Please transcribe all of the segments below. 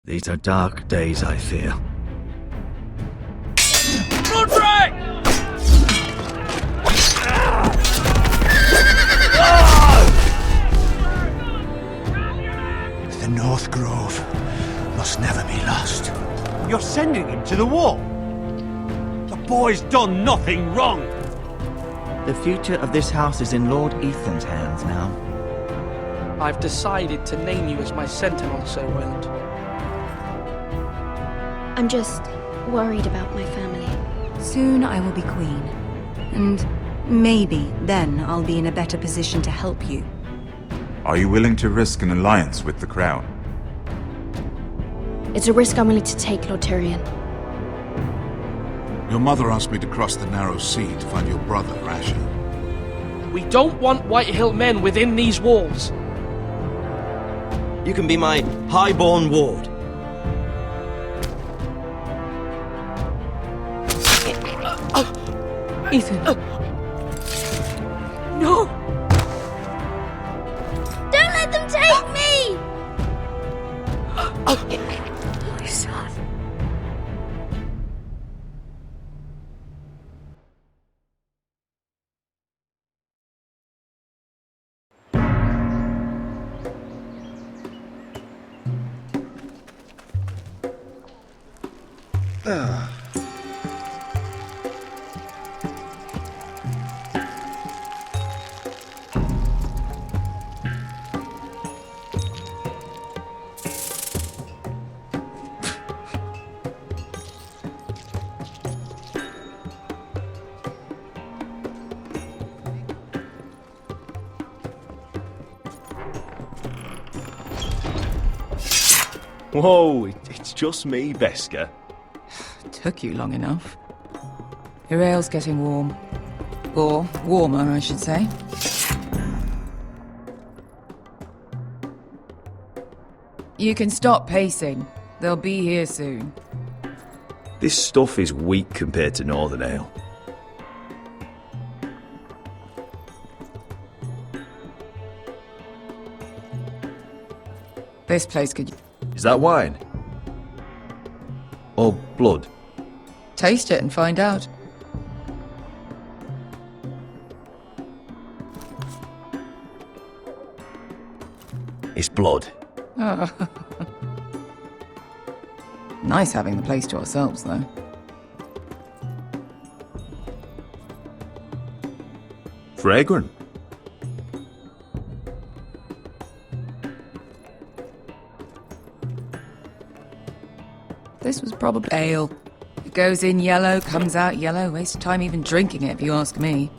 These are dark days, I fear. Roderick! The North Grove must never be lost. You're sending him to the war? The boy's done nothing wrong! The future of this house is in Lord Ethan's hands now. I've decided to name you as my sentinel, Sir Roland. I'm just worried about my family. Soon I will be queen. And maybe then I'll be in a better position to help you. Are you willing to risk an alliance with the Crown? It's a risk I'm willing to take, Lord Tyrion. Your mother asked me to cross the narrow sea to find your brother, Asher. We don't want Whitehill men within these walls. You can be my highborn ward. Ethan. No! Don't let them take me! My son. Whoa, it's just me, Beska. Took you long enough. Your ale's getting warm. Or warmer, I should say. You can stop pacing. They'll be here soon. This stuff is weak compared to Northern Ale. This place could... Is that wine? Or blood? Taste it and find out. It's blood. Nice having the place to ourselves, though. Fragrant. This was probably ale. It goes in yellow, comes out yellow. Waste of time even drinking it, if you ask me.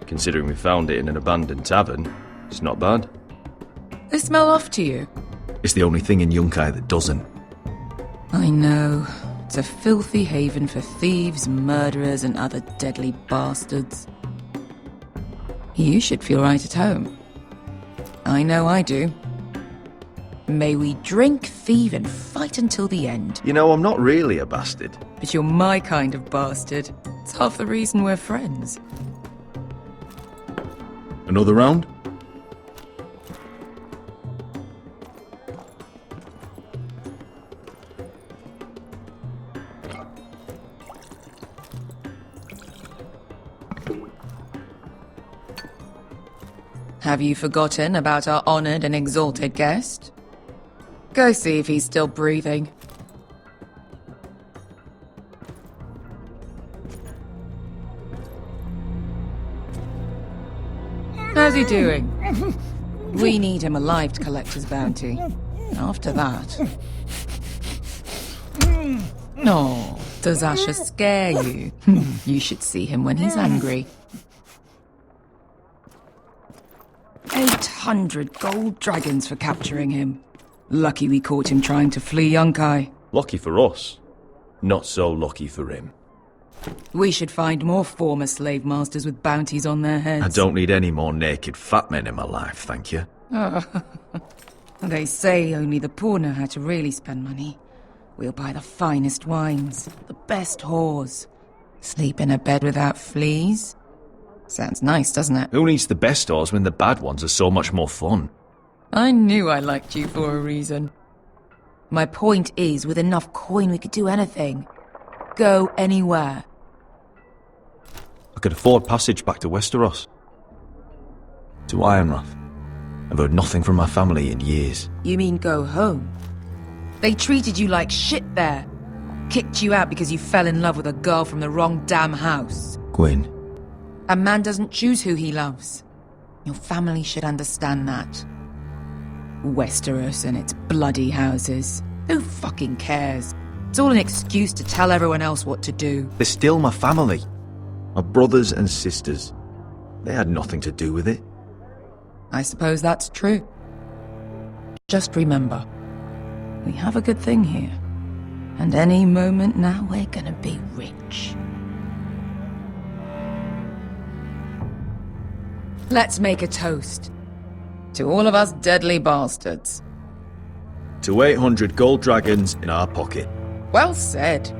Considering we found it in an abandoned tavern, it's not bad. They smell off to you. It's the only thing in Yunkai that doesn't. I know. It's a filthy haven for thieves, murderers, and other deadly bastards. You should feel right at home. I know I do. May we drink, thieve, and fight until the end. You know, I'm not really a bastard. But you're my kind of bastard. It's half the reason we're friends. Another round? Have you forgotten about our honoured and exalted guest? Go see if he's still breathing. How's he doing? We need him alive to collect his bounty. After that... No, does Asher scare you? You should see him when he's angry. 800 gold dragons for capturing him. Lucky we caught him trying to flee Yunkai. Lucky for us. Not so lucky for him. We should find more former slave masters with bounties on their heads. I don't need any more naked fat men in my life, thank you. They say only the poor know how to really spend money. We'll buy the finest wines, the best whores. Sleep in a bed without fleas. Sounds nice, doesn't it? Who needs the best whores when the bad ones are so much more fun? I knew I liked you for a reason. My point is, with enough coin we could do anything. Go anywhere. I could afford passage back to Westeros. To Ironrath. I've heard nothing from my family in years. You mean go home? They treated you like shit there. Kicked you out because you fell in love with a girl from the wrong damn house. Gwyn. A man doesn't choose who he loves. Your family should understand that. Westeros and its bloody houses. Who fucking cares? It's all an excuse to tell everyone else what to do. They're still my family. My brothers and sisters. They had nothing to do with it. I suppose that's true. Just remember, we have a good thing here. And any moment now we're gonna be rich. Let's make a toast. To all of us deadly bastards. To 800 gold dragons in our pocket. Well said.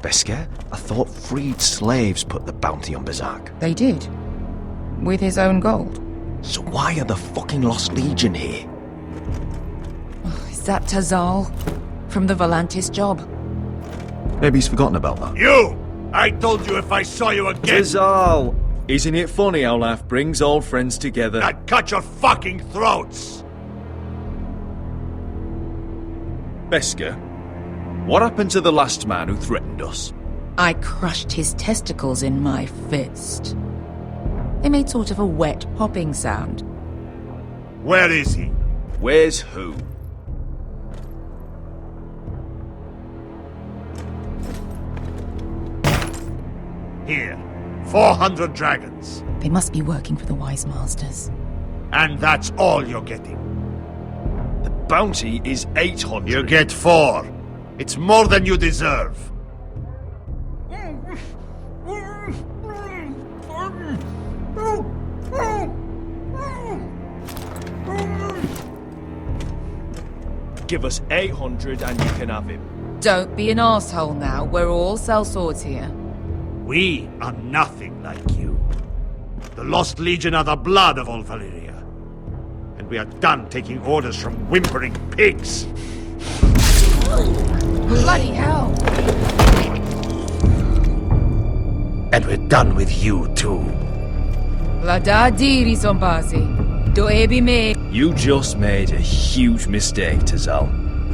Beskar? I thought freed slaves put the bounty on Berserk. They did. With his own gold. So why are the fucking Lost Legion here? Is that Tazal? From the Volantis job? Maybe he's forgotten about that. You! I told you if I saw you again... Tazal! Isn't it funny how life brings old friends together? I'd cut your fucking throats! Beskar, what happened to the last man who threatened us? I crushed his testicles in my fist. They made sort of a wet popping sound. Where is he? Where's who? Here. 400 dragons. They must be working for the Wise Masters. And that's all you're getting. The bounty is 800. You get 4. It's more than you deserve. Give us 800 and you can have him. Don't be an asshole now. We're all sellswords here. We are nothing like you. The Lost Legion are the blood of all Valyria. And we are done taking orders from whimpering pigs. Bloody hell! And we're done with you too. Lada diri sompasi. Do ebi me. You just made a huge mistake, Tazal.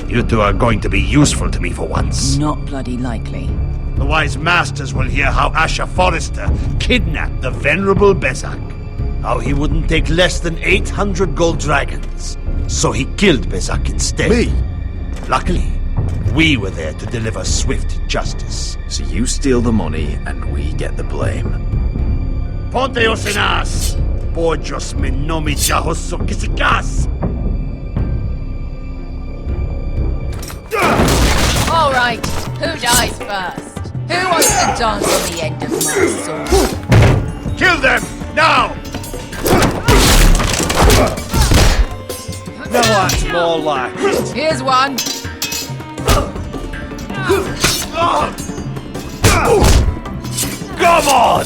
You two are going to be useful to me for once. Not bloody likely. The Wise Masters will hear how Asher Forrester kidnapped the venerable Bezzak. How he wouldn't take less than 800 gold dragons. So he killed Bezzak instead. Me? Luckily, we were there to deliver swift justice. So you steal the money and we get the blame. Ponteos en as! Pojos me nomi jahoso kisikas! All right, who dies first? Who wants to dance on the end of my sword? Kill them! Now! No, that's more like it. Here's one. Come on!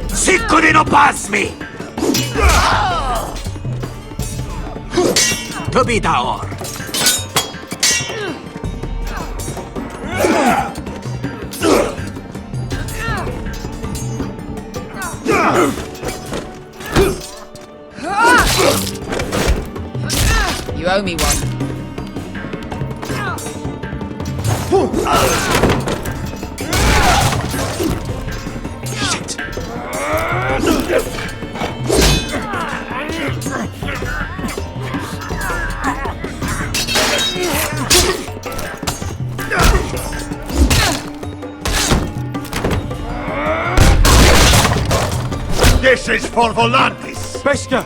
Sicuri no pass me! To be daor! You owe me one. Shit! This is for Volantis! Beskar!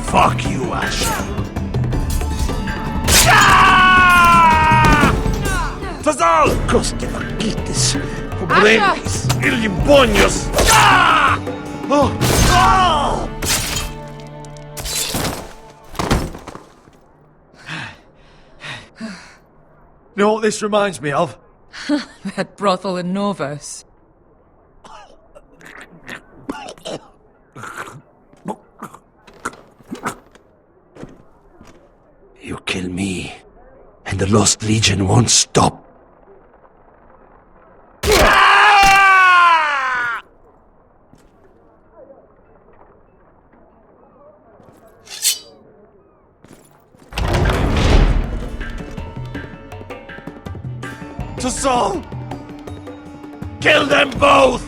Fuck you, Asher. Tazal! Coste vaquites, pobremis, ilibonios! You know what this reminds me of? That brothel in Norvos. You kill me, and the Lost Legion won't stop. To Saul! Kill them both!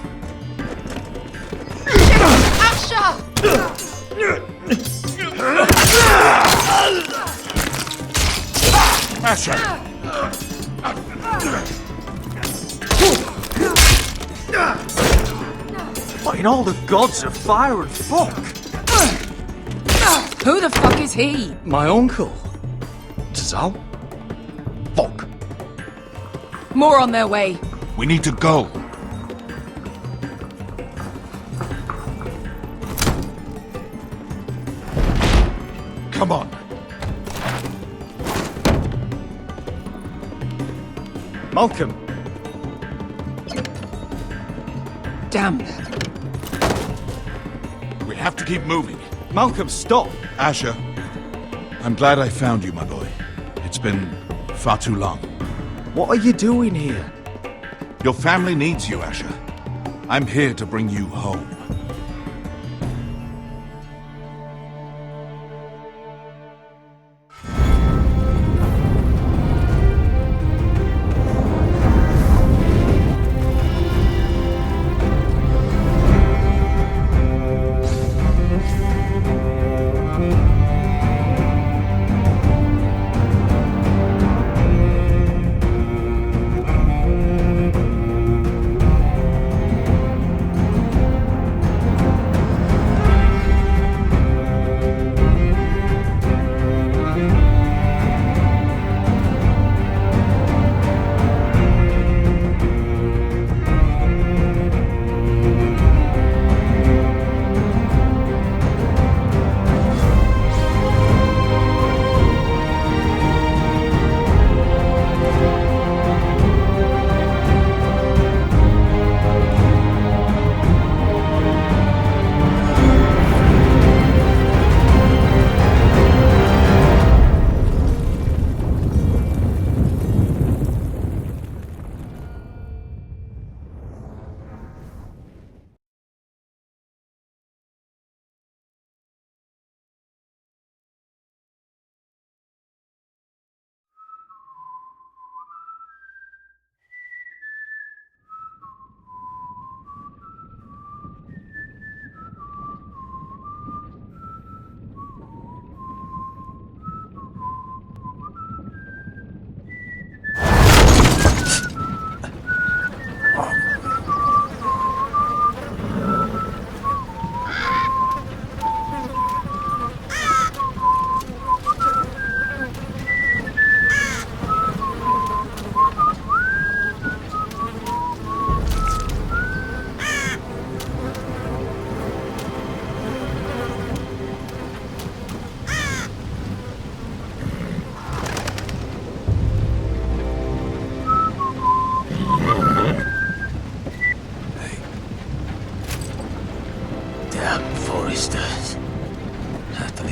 Asher! What in all the gods of fire and fuck? Who the fuck is he? My uncle. Tazal? Fuck. More on their way. We need to go. Come on. Malcolm. Damn. We have to keep moving. Malcolm, stop! Asher, I'm glad I found you, my boy. It's been far too long. What are you doing here? Your family needs you, Asher. I'm here to bring you home.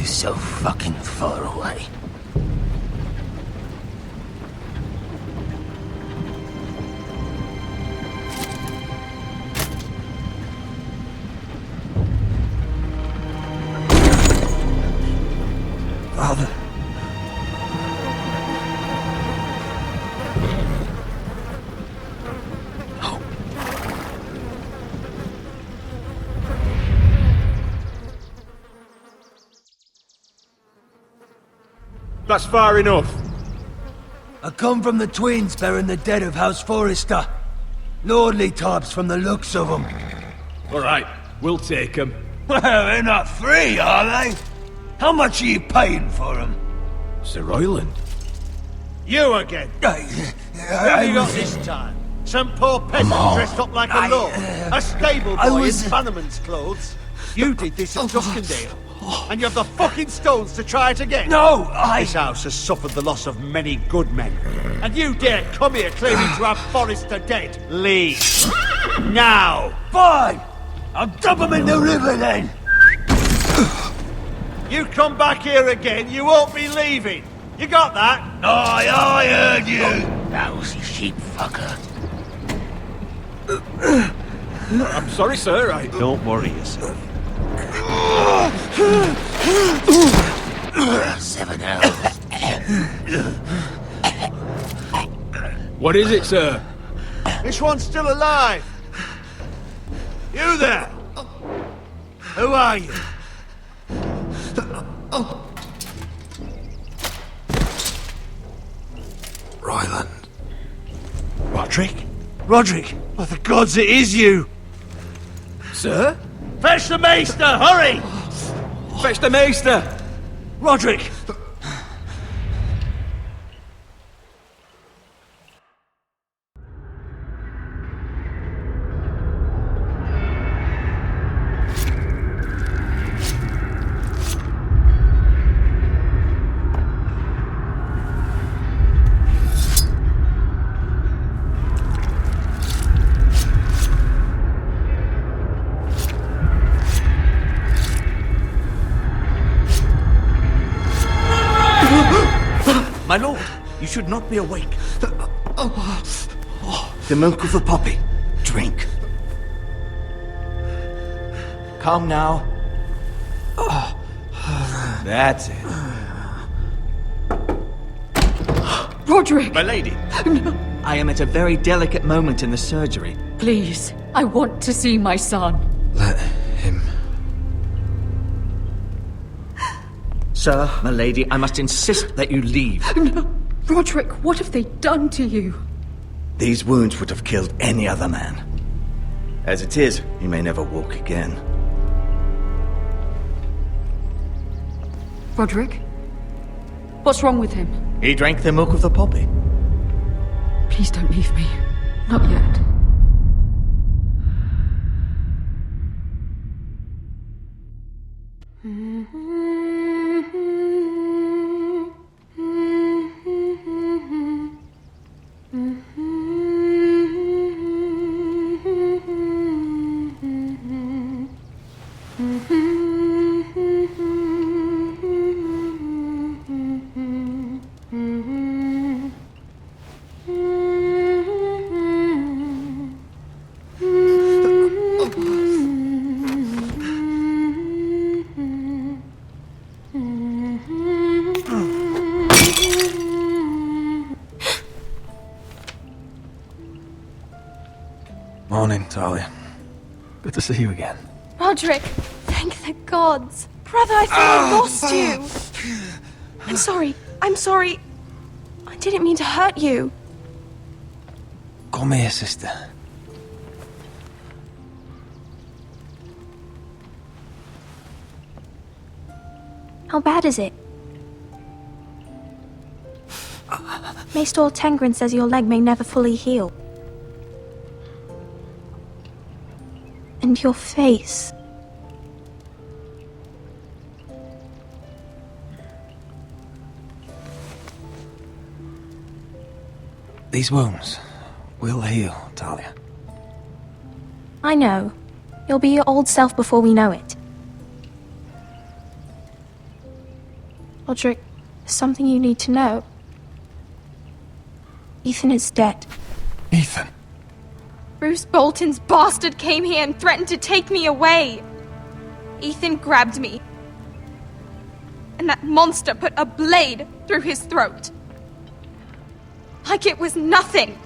So fucking far away. Father. That's far enough. I come from the twins bearing the dead of House Forrester. Lordly types from the looks of them. All right, we'll take them. Well, they're not free, are they? How much are you paying for them? Sir Royland. You again. What have you got this time? Some poor peasant dressed up like a lord. A stable boy in Bannerman's clothes. You did this at Duskendale. And you have the fucking stones to try it again. No, This house has suffered the loss of many good men. And you dare come here claiming to have Forrester dead. Leave. Now. Fine! I'll dump him in the river then! You come back here again, you won't be leaving. You got that? Aye, I heard you! Lousy sheep fucker. I'm sorry, sir. Don't worry yourself. 7 hours. What is it, sir? This one's still alive. You there? Who are you? Ryland. Roderick? Roderick! By the gods, it is you! Sir? Fetch the maester, hurry! Fetch the maester! Roderick! My lord, you should not be awake. The milk of the poppy. Drink. Calm now. That's it. Roderick! My lady. I am at a very delicate moment in the surgery. Please, I want to see my son. Let him. Sir, my lady, I must insist that you leave. No. Roderick, what have they done to you? These wounds would have killed any other man. As it is, he may never walk again. Roderick? What's wrong with him? He drank the milk of the poppy. Please don't leave me. Not yet. Morning, Talia. Good to see you again. Roderick, thank the gods. Brother, I thought I lost you. I'm sorry. I'm sorry. I didn't mean to hurt you. Come here, sister. How bad is it? Maester Tengrin says your leg may never fully heal. And your face. These wounds will heal, Talia. I know. You'll be your old self before we know it. Roderick, there's something you need to know. Ethan is dead. Ethan? Bruce Bolton's bastard came here and threatened to take me away. Ethan grabbed me. And that monster put a blade through his throat. Like it was nothing.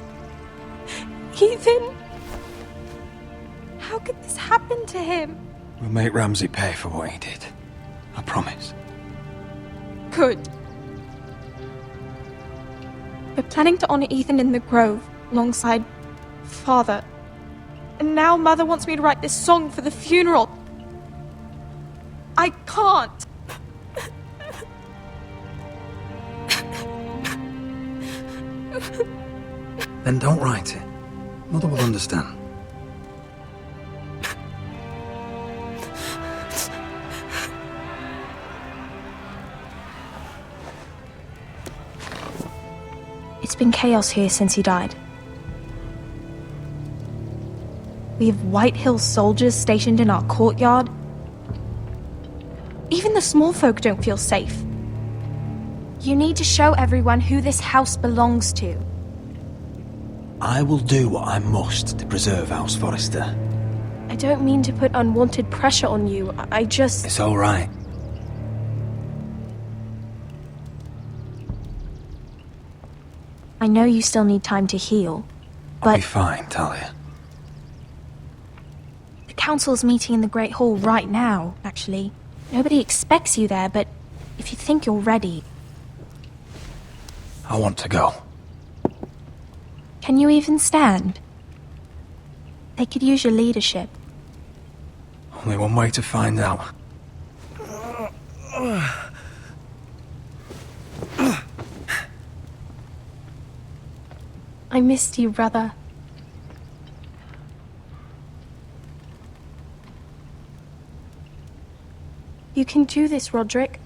Ethan? How could this happen to him? We'll make Ramsay pay for what he did. I promise. Good. We're planning to honor Ethan in the Grove, alongside Father. And now Mother wants me to write this song for the funeral. I can't. Then don't write it. Mother will understand. It's been chaos here since he died. We have White Hill soldiers stationed in our courtyard. Even the small folk don't feel safe. You need to show everyone who this house belongs to. I will do what I must to preserve House Forrester. I don't mean to put unwanted pressure on you. I just... It's all right. I know you still need time to heal, I'll be but fine, Talia. the council's meeting in the Great Hall right now, actually. Nobody expects you there, but if you think you're ready... I want to go. Can you even stand? They could use your leadership. Only one way to find out. I missed you, brother. You can do this, Roderick.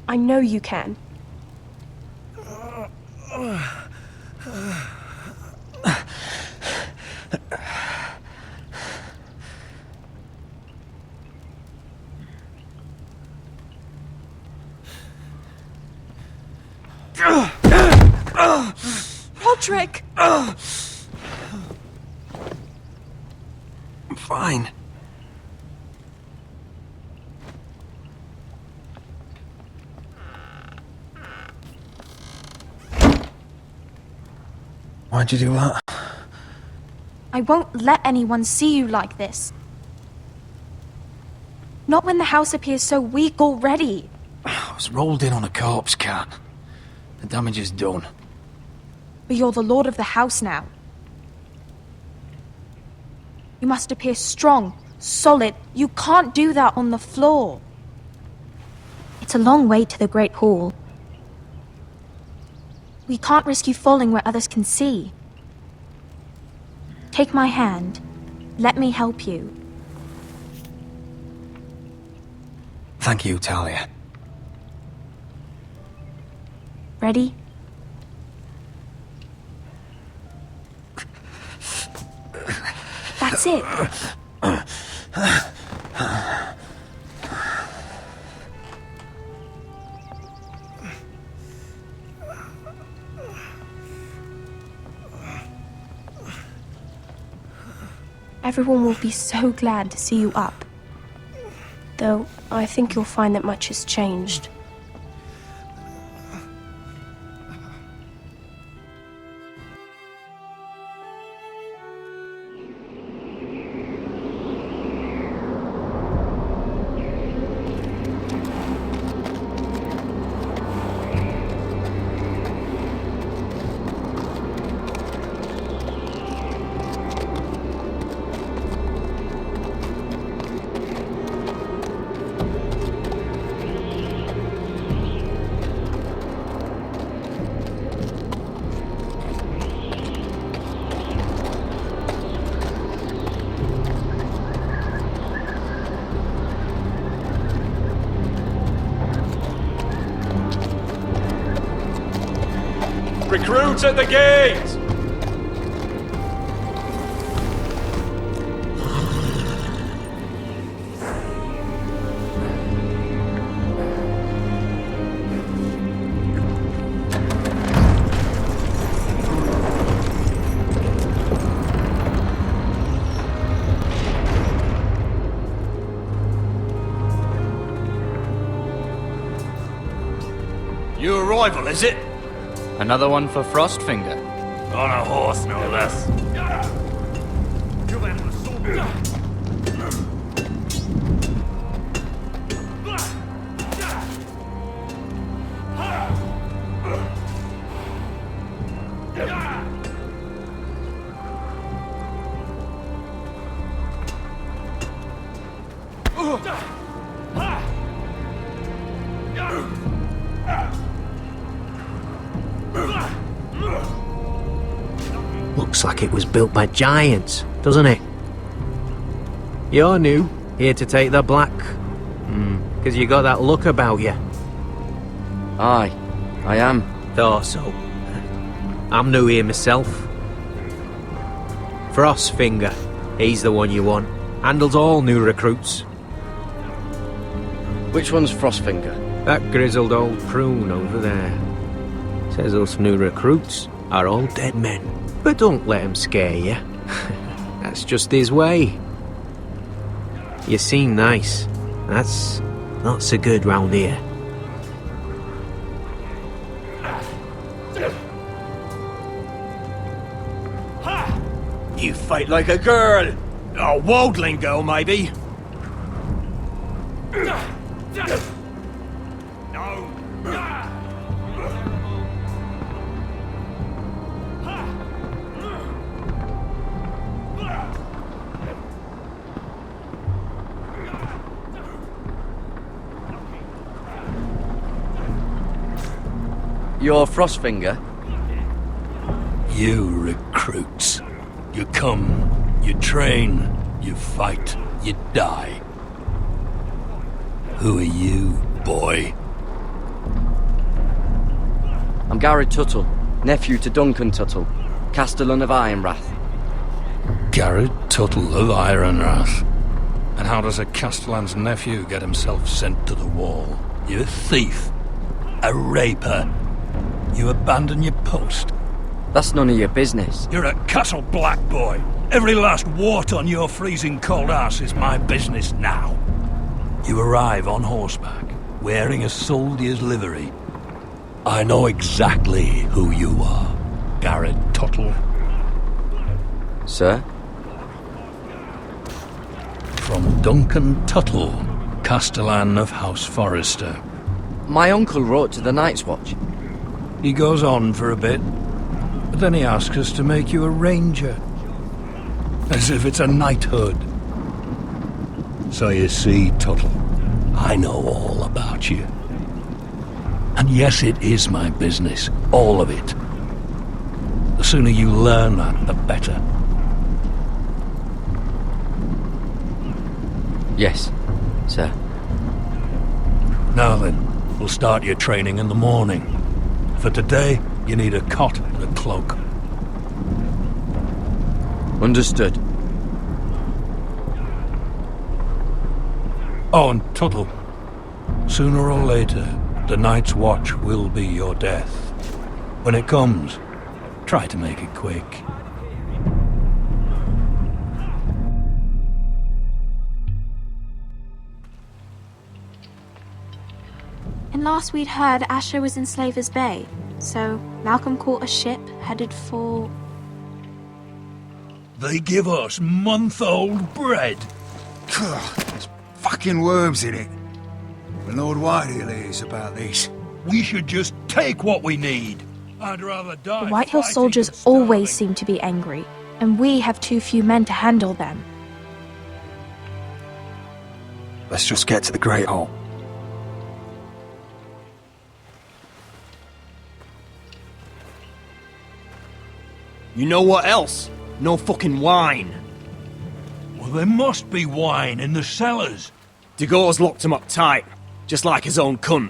I know you can. Roderick! I'm fine. Why'd you do that? I won't let anyone see you like this. Not when the house appears so weak already. I was rolled in on a corpse cart. The damage is done. But you're the lord of the house now. You must appear strong, solid. You can't do that on the floor. It's a long way to the Great Hall. We can't risk you falling where others can see. Take my hand. Let me help you. Thank you, Talia. Ready? That's it. Everyone will be so glad to see you up. Though, I think you'll find that much has changed. Recruits at the gate! New arrival, is it? Another one for Frostfinger. On a horse, no less. Looks like it was built by giants, doesn't it? You're new, here to take the black. 'Cause you got that look about you. Aye, I am. Thought so. I'm new here myself. Frostfinger, he's the one you want. Handles all new recruits. Which one's Frostfinger? That grizzled old prune over there. Says us new recruits are all dead men. But don't let him scare you. That's just his way. You seem nice. That's not so good round here. You fight like a girl! A worldling girl, maybe? You're Frostfinger? You recruits. You come, you train, you fight, you die. Who are you, boy? I'm Gary Tuttle, nephew to Duncan Tuttle, Castellan of Ironrath. Garrett Tuttle of Ironrath. And how does a Castellan's nephew get himself sent to the wall? You thief. A raper. You abandon your post. That's none of your business. You're a Castle Black boy. Every last wart on your freezing cold ass is my business now. You arrive on horseback, wearing a soldier's livery. I know exactly who you are, Garrett Tuttle. Sir? From Duncan Tuttle, Castellan of House Forrester. My uncle wrote to the Night's Watch. He goes on for a bit, but then he asks us to make you a ranger. As if it's a knighthood. So you see, Tuttle, I know all about you. And yes, it is my business, all of it. The sooner you learn that, the better. Yes, sir. Now then, we'll start your training in the morning. For today, you need a cot and a cloak. Understood. Oh, and Tuttle, sooner or later, the Night's Watch will be your death. When it comes, try to make it quick. And last we'd heard, Asher was in Slaver's Bay, so Malcolm caught a ship headed for... They give us month-old bread. There's fucking worms in it. The Lord Whitehill is about this. We should just take what we need. I'd rather die. The Whitehill soldiers always seem to be angry, and we have too few men to handle them. Let's just get to the Great Hall. You know what else? No fucking wine. Well, there must be wine in the cellars. DeGaute's locked him up tight, just like his own cunt.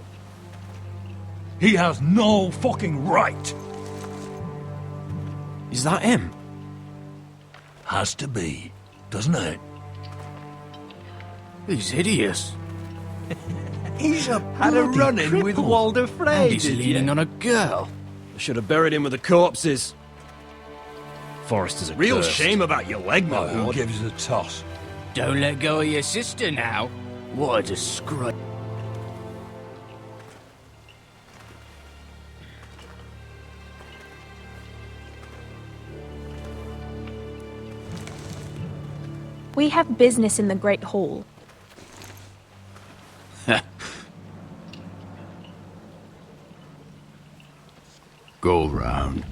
He has no fucking right. Is that him? Has to be, doesn't it? He's hideous. He's a Had a bloody run-in with cripple. Walder Frey, And he's did leaning you? on a girl. I should have buried him with the corpses. Forrester's a Real cursed. shame about your leg, my Who lord. gives a toss? Don't let go of your sister now. What a disgrace. We have business in the Great Hall. Go round.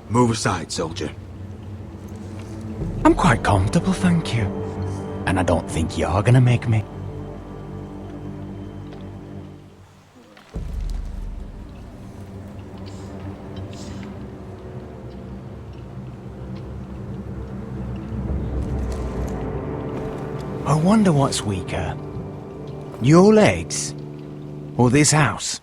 Move aside, soldier. I'm quite comfortable, thank you. And I don't think you're gonna make me. wonder what's weaker. Your legs? Or this house?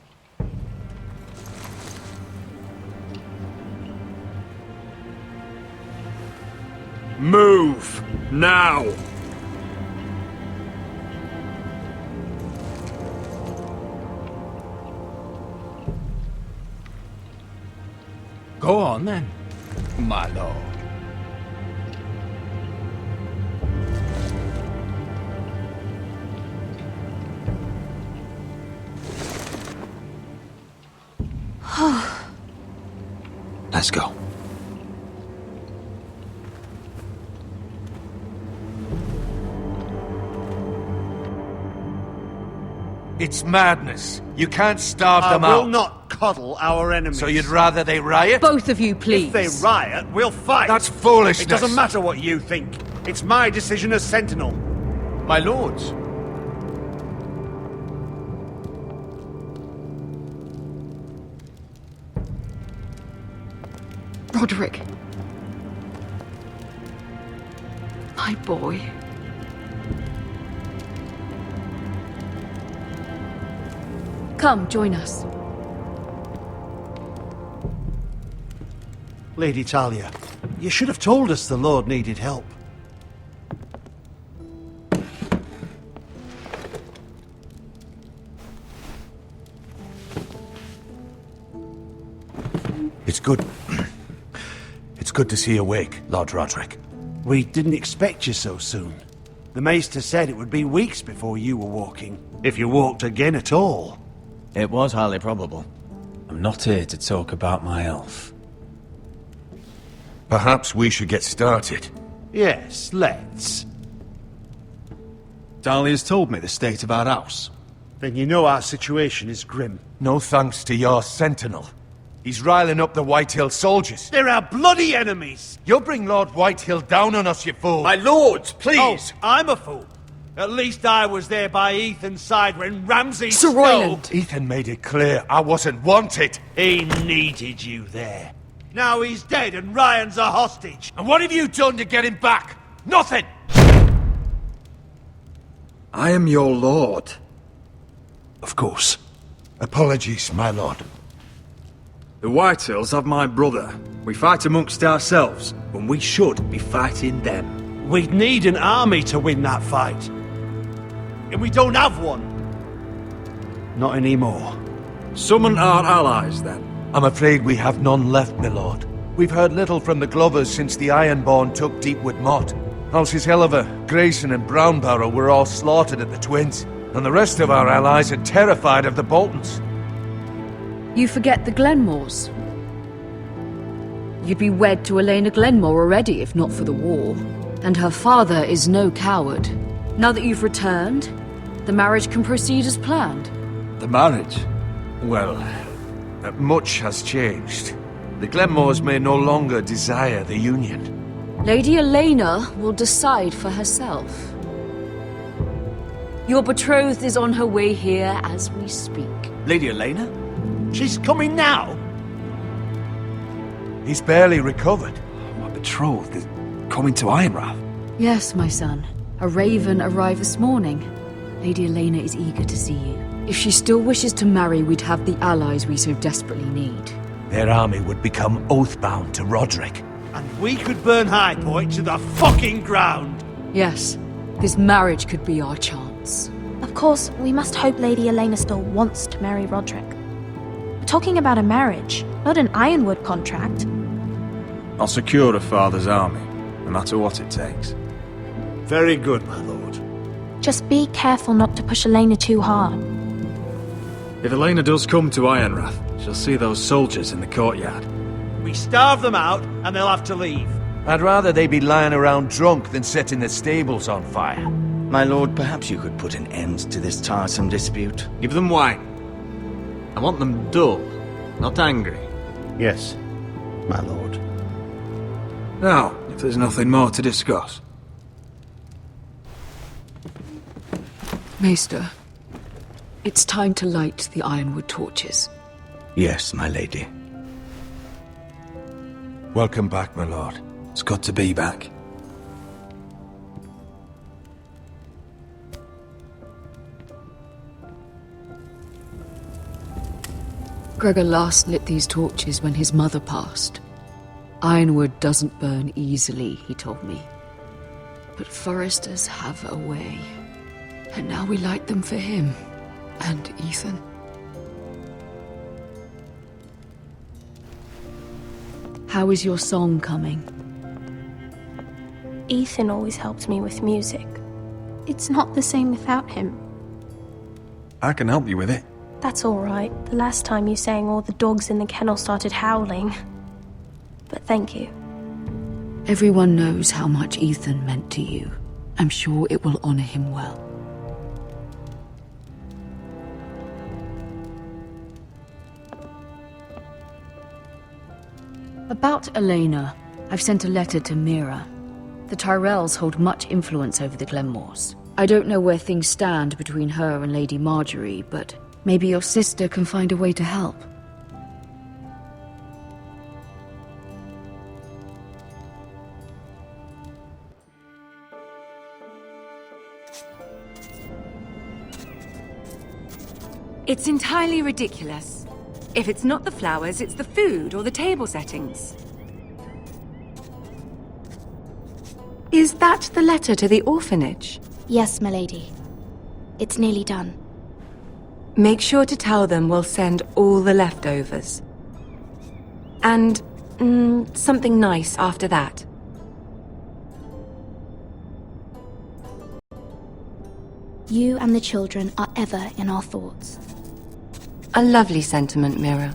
Move! Now! Go on then, my lord. Let's go. It's madness. You can't starve them out. I will not coddle our enemies. So you'd rather they riot? Both of you, please. If they riot, we'll fight. That's foolishness. It doesn't matter what you think. It's my decision as Sentinel. My lords. Roderick. My boy. Come, join us. Lady Talia, you should have told us the Lord needed help. It's good. It's good to see you awake, Lord Roderick. We didn't expect you so soon. The Maester said it would be weeks before you were walking, if you walked again at all. It was highly probable. I'm not here to talk about my elf. Perhaps we should get started. Yes, let's. Dahlia's told me the state of our house. Then you know our situation is grim. No thanks to your sentinel. He's riling up the Whitehill soldiers. They're our bloody enemies! You'll bring Lord Whitehill down on us, you fool! My lords, please! Oh, I'm a fool. At least I was there by Ethan's side when Ramsay Sir Royland! Ethan made it clear I wasn't wanted. He needed you there. Now he's dead and Ryan's a hostage. And what have you done to get him back? Nothing! I am your lord. Of course. Apologies, my lord. The Whitehills have my brother. We fight amongst ourselves, when we should be fighting them. We'd need an army to win that fight. And we don't have one. Not anymore. Summon our allies, then. I'm afraid we have none left, my lord. We've heard little from the Glovers since the Ironborn took Deepwood Motte. Houses Helliver, Grayson and Brownbarrow were all slaughtered at the Twins, and the rest of our allies are terrified of the Boltons. You forget the Glenmores. You'd be wed to Elena Glenmore already if not for the war. And her father is no coward. Now that you've returned, the marriage can proceed as planned. The marriage? Well, much has changed. The Glenmores may no longer desire the union. Lady Elena will decide for herself. Your betrothed is on her way here as we speak. Lady Elena? She's coming now? He's barely recovered. My betrothed is coming to Ironrath. Yes, my son. A raven arrived this morning. Lady Elena is eager to see you. If she still wishes to marry, we'd have the allies we so desperately need. Their army would become oath-bound to Roderick. And we could burn High Point to the fucking ground! Yes, this marriage could be our chance. Of course, we must hope Lady Elena still wants to marry Roderick. We're talking about a marriage, not an Ironwood contract. I'll secure her father's army, no matter what it takes. Very good, my lord. Just be careful not to push Elena too hard. If Elena does come to Ironrath, she'll see those soldiers in the courtyard. We starve them out, and they'll have to leave. I'd rather they be lying around drunk than setting the stables on fire. My lord, perhaps you could put an end to this tiresome dispute. Give them wine. I want them dull, not angry. Yes, my lord. Now, if there's nothing more to discuss. Maester, it's time to light the Ironwood torches. Yes, my lady. Welcome back, my lord. It's good to be back. Gregor last lit these torches when his mother passed. Ironwood doesn't burn easily, he told me. But foresters have a way. And now we light them for him. And Ethan. How is your song coming? Ethan always helps me with music. It's not the same without him. I can help you with it. That's all right. The last time you sang, all the dogs in the kennel started howling. But thank you. Everyone knows how much Ethan meant to you. I'm sure it will honor him well. About Elena, I've sent a letter to Mira. The Tyrells hold much influence over the Glenmores. I don't know where things stand between her and Lady Marjorie, but maybe your sister can find a way to help. It's entirely ridiculous. If it's not the flowers, it's the food or the table settings. Is that the letter to the orphanage? Yes, milady. It's nearly done. Make sure to tell them we'll send all the leftovers. And, something nice after that. You and the children are ever in our thoughts. A lovely sentiment, Mira.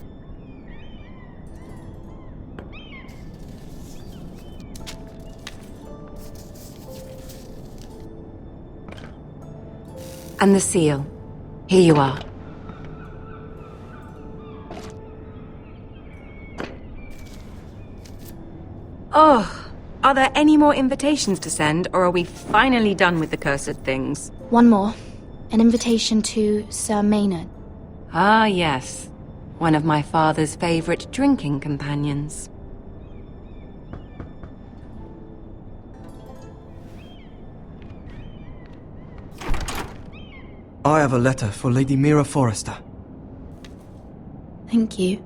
And the seal. Here you are. Oh, are there any more invitations to send, or are we finally done with the cursed things? One more. An invitation to Sir Maynard. Ah, yes. One of my father's favorite drinking companions. I have a letter for Lady Mira Forrester. Thank you.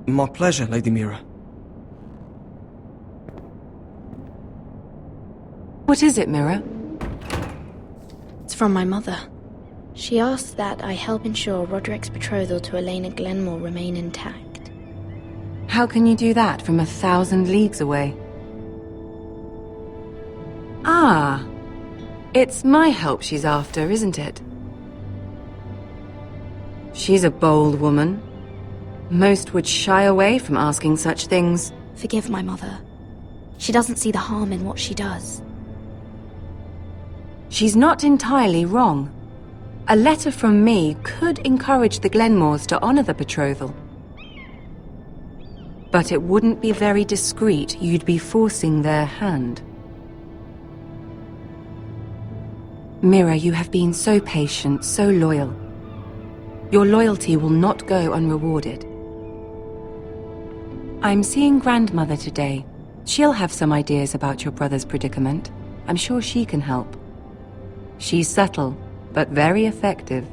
My pleasure, Lady Mira. What is it, Mira? It's from my mother. She asks that I help ensure Roderick's betrothal to Elena Glenmore remain intact. How can you do that from 1,000 leagues away? Ah, it's my help she's after, isn't it? She's a bold woman. Most would shy away from asking such things. Forgive my mother. She doesn't see the harm in what she does. She's not entirely wrong. A letter from me could encourage the Glenmores to honor the betrothal. But it wouldn't be very discreet. You'd be forcing their hand. Mira, you have been so patient, so loyal. Your loyalty will not go unrewarded. I'm seeing Grandmother today. She'll have some ideas about your brother's predicament. I'm sure she can help. She's subtle, but very effective.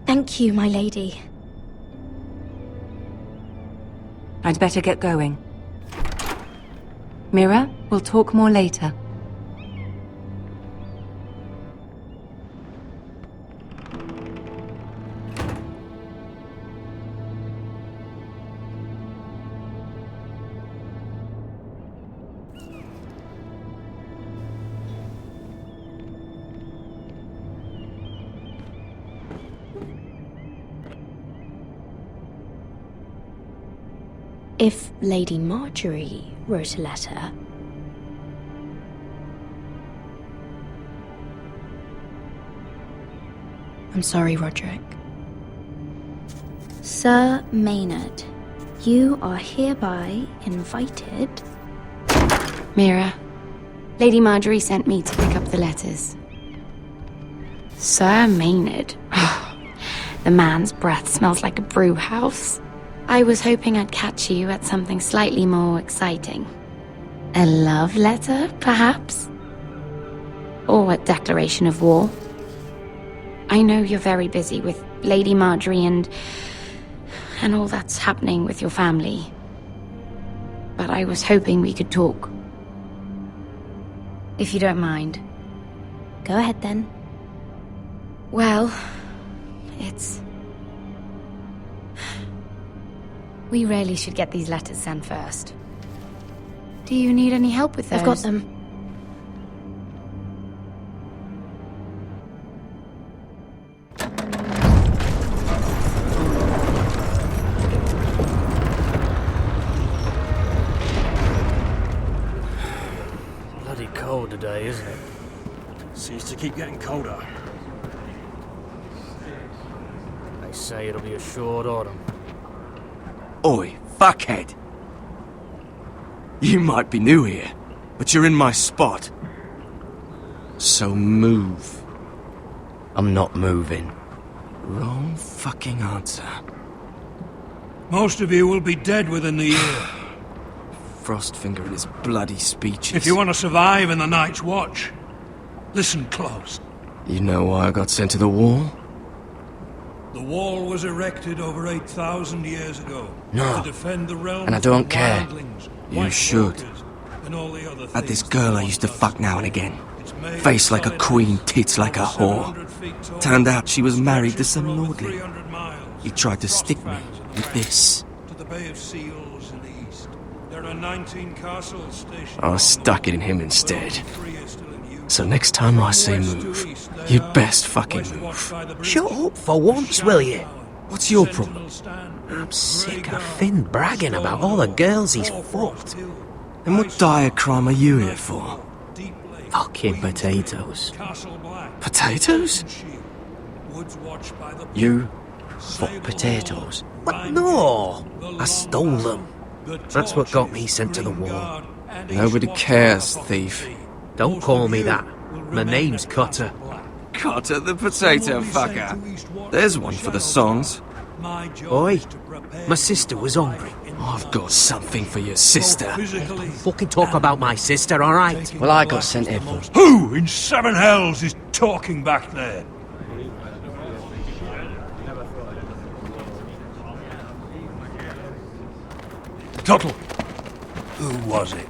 Thank you, my lady. I'd better get going. Mira, we'll talk more later. If Lady Marjorie wrote a letter... I'm sorry, Roderick. Sir Maynard, you are hereby invited... Mira, Lady Marjorie sent me to pick up the letters. Sir Maynard. The man's breath smells like a brew house. I was hoping I'd catch you at something slightly more exciting. A love letter, perhaps? Or a declaration of war. I know you're very busy with Lady Marjorie and and all that's happening with your family. But I was hoping we could talk. If you don't mind. Go ahead then. Well, it's... We really should get these letters sent first. Do you need any help with those? I've got them. Bloody cold today, isn't it? Seems to keep getting colder. They say it'll be a short autumn. Oi, fuckhead! You might be new here, but you're in my spot. So move. I'm not moving. Wrong fucking answer. Most of you will be dead within the year. Frostfinger and his bloody speeches. If you want to survive in the Night's Watch, listen close. You know why I got sent to the wall? The wall was erected over 8,000 years ago No. to defend the realm And I don't from care. wildlings, You white should. walkers, and all the other At this things girl that I used to fuck now and again. made Face like a solid queen, tits like a whore. 700 feet tall, Turned out she was married to stretches some for over lordling. 300 miles. He tried to stick me with this. To the Bay of Seals in the east. There are 19 castles stationed. I stuck it in him instead. So next time I say move, you'd best fucking move. Shut up for once, will you? What's your problem? I'm sick of Finn bragging about all the girls he's fucked. And what dire crime are you here for? Fucking potatoes. Potatoes? You fuck potatoes? But no! I stole them. That's what got me sent to the wall. Nobody cares, thief. Don't call me that. My name's Cutter. Cotter the potato fucker. There's one for the songs. Oi, my sister was hungry. I've got something for your sister. Don't fucking talk about my sister, alright? Well, I got sent here for... Who in seven hells is talking back there? Tuttle. Who was it?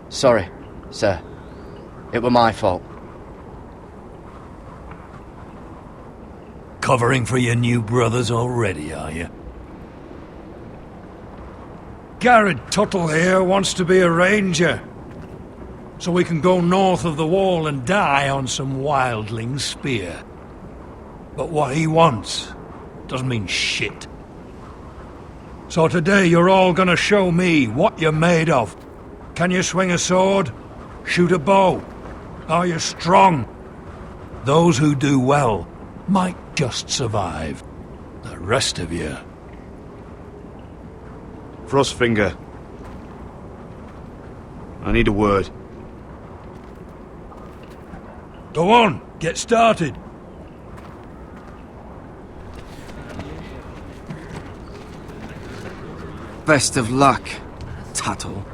Sorry, sir. It were my fault. Covering for your new brothers already, are you? Garrett Tuttle here wants to be a ranger. So we can go north of the wall and die on some wildling spear. But what he wants doesn't mean shit. So today you're all gonna show me what you're made of. Can you swing a sword? Shoot a bow? Are you strong? Those who do well might just survive. The rest of you... Frostfinger. I need a word. Go on, get started. Best of luck, Tuttle.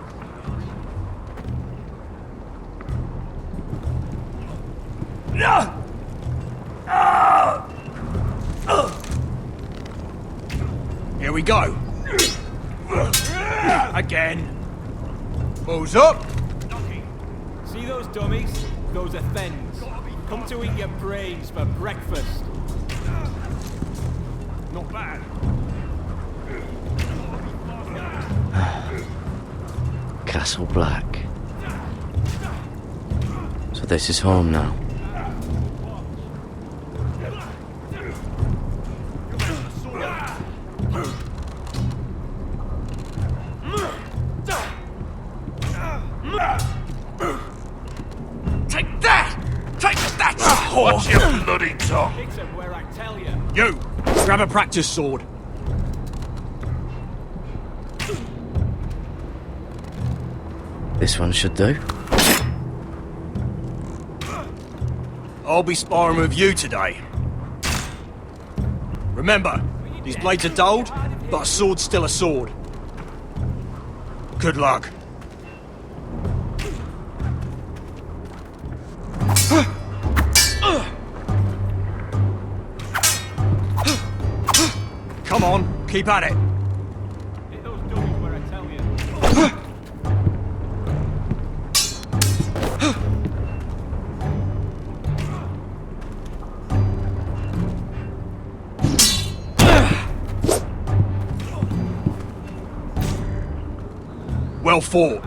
Here we go. Again. Balls up. See those dummies? Those are thens. Come to eat your brains for breakfast. Not bad. Castle Black. So this is home now. Take that! Take that! Watch your bloody tongue! Where I tell you. You! Grab a practice sword. This one should do. I'll be sparring with you today. Remember, these blades are dulled, but a sword's still a sword. Good luck. Come on, keep at it. Hit those dummies where I tell you. Well fought.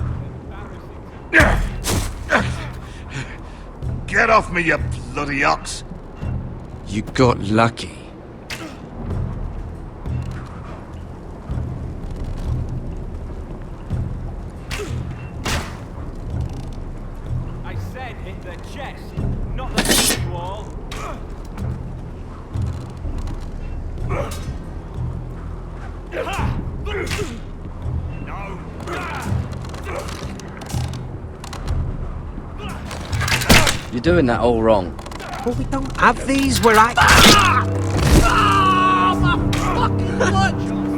Get off me, you bloody ox! You got lucky. I said hit the chest, not the back wall. You're doing that all wrong. But we don't have these where I...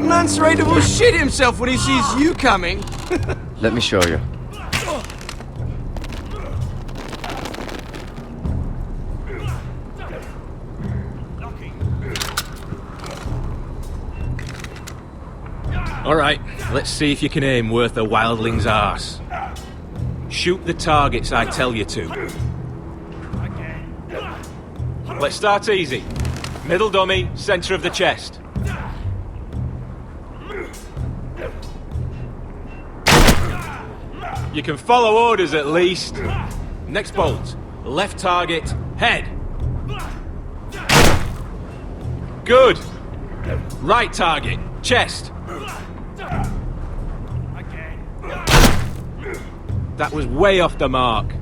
Lance Raider will shit himself when he sees you coming. Let me show you. Alright, let's see if you can aim worth a wildling's arse. Shoot the targets I tell you to. Let's start easy. Middle dummy, center of the chest. You can follow orders at least. Next bolt. Left target, head. Good. Right target, chest. That was way off the mark.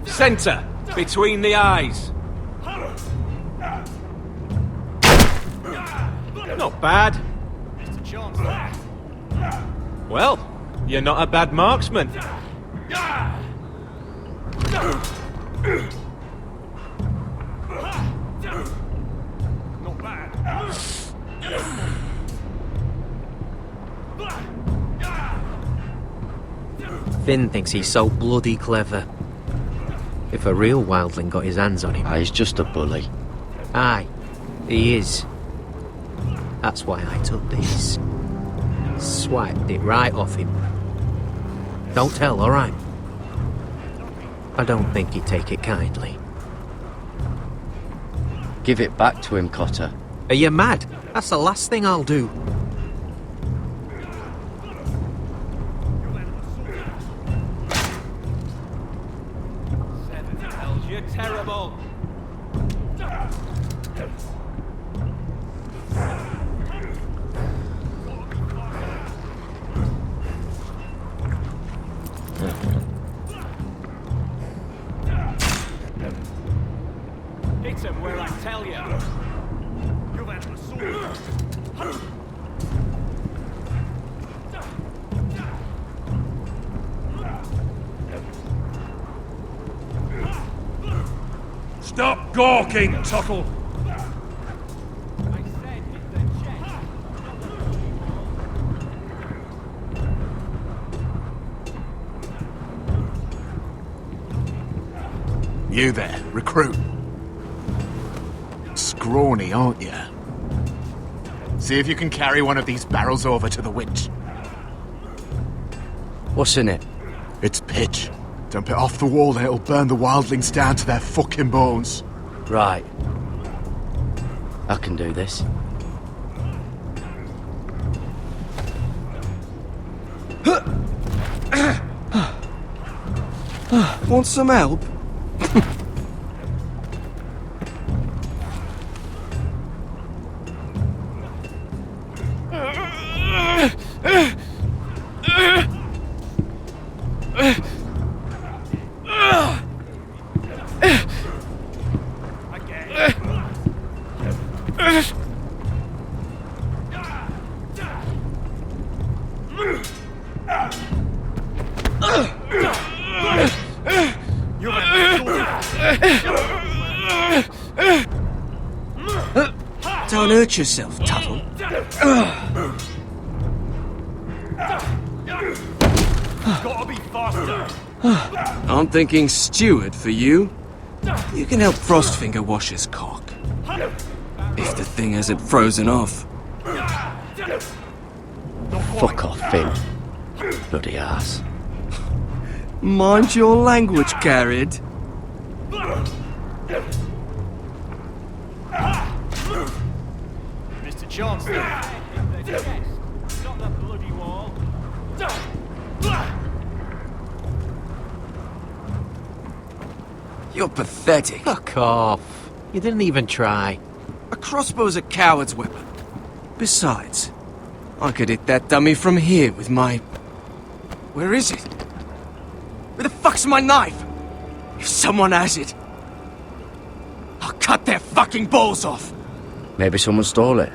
Center, between the eyes. Not bad. Well, you're not a bad marksman. Not bad. Finn thinks he's so bloody clever. If a real wildling got his hands on him... He's just a bully. Aye, he is. That's why I took this. Swiped it right off him. Don't tell, alright? I don't think he'd take it kindly. Give it back to him, Cotter. Are you mad? That's the last thing I'll do. You're terrible. Hit him where I tell you. You've had the sword. Stop gawking, Tuttle! You there, recruit. Scrawny, aren't you? See if you can carry one of these barrels over to the winch. What's in it? It's pitch. Dump it off the wall and it'll burn the wildlings down to their fucking bones. Right. I can do this. Want some help? Don't hurt yourself, Tuttle. Gotta be faster. I'm thinking steward for you. You can help Frostfinger wash his cock. If the thing hasn't frozen off. Fuck off, Finn. Bloody ass. Mind your language, Garrett. Mr. Chancellor. Stop that bloody wall. You're pathetic. Fuck off. You didn't even try. A crossbow's a coward's weapon. Besides, I could hit that dummy from here with my... Where is it? Where the fuck's my knife? If someone has it, I'll cut their fucking balls off. Maybe someone stole it.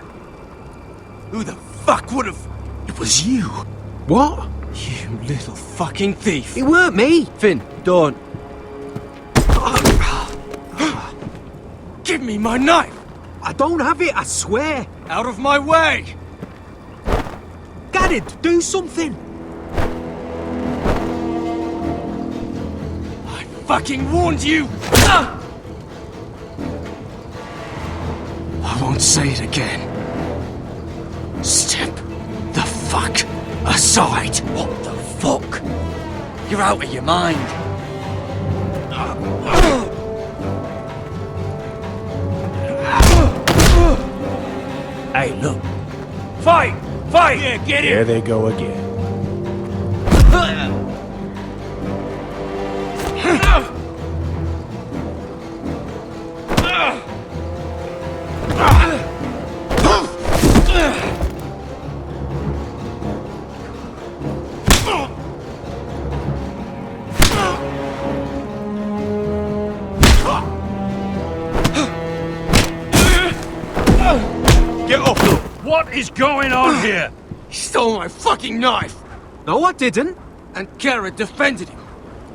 Who the fuck would have... It was you. What? You little fucking thief. It weren't me. Finn, don't. Give me my knife! I don't have it, I swear. Out of my way! Garrett, do something. I fucking warned you! I won't say it again. Step the fuck aside. What the fuck? You're out of your mind. Hey, look. Fight! Fight! Yeah, get Here it! they go again. Get off! What is going on here? He stole my fucking knife! No, I didn't. And Garrett defended him.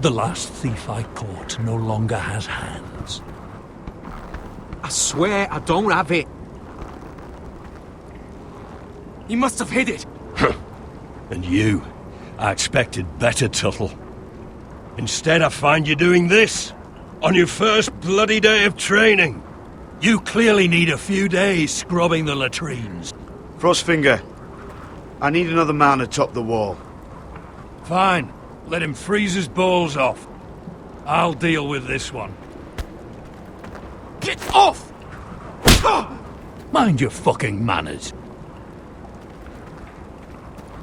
The last thief I caught no longer has hands. I swear I don't have it. He must have hid it. And you, I expected better, Tuttle. Instead, I find you doing this on your first bloody day of training. You clearly need a few days scrubbing the latrines. Frostfinger, I need another man atop the wall. Fine. Let him freeze his balls off. I'll deal with this one. Get off! Mind your fucking manners.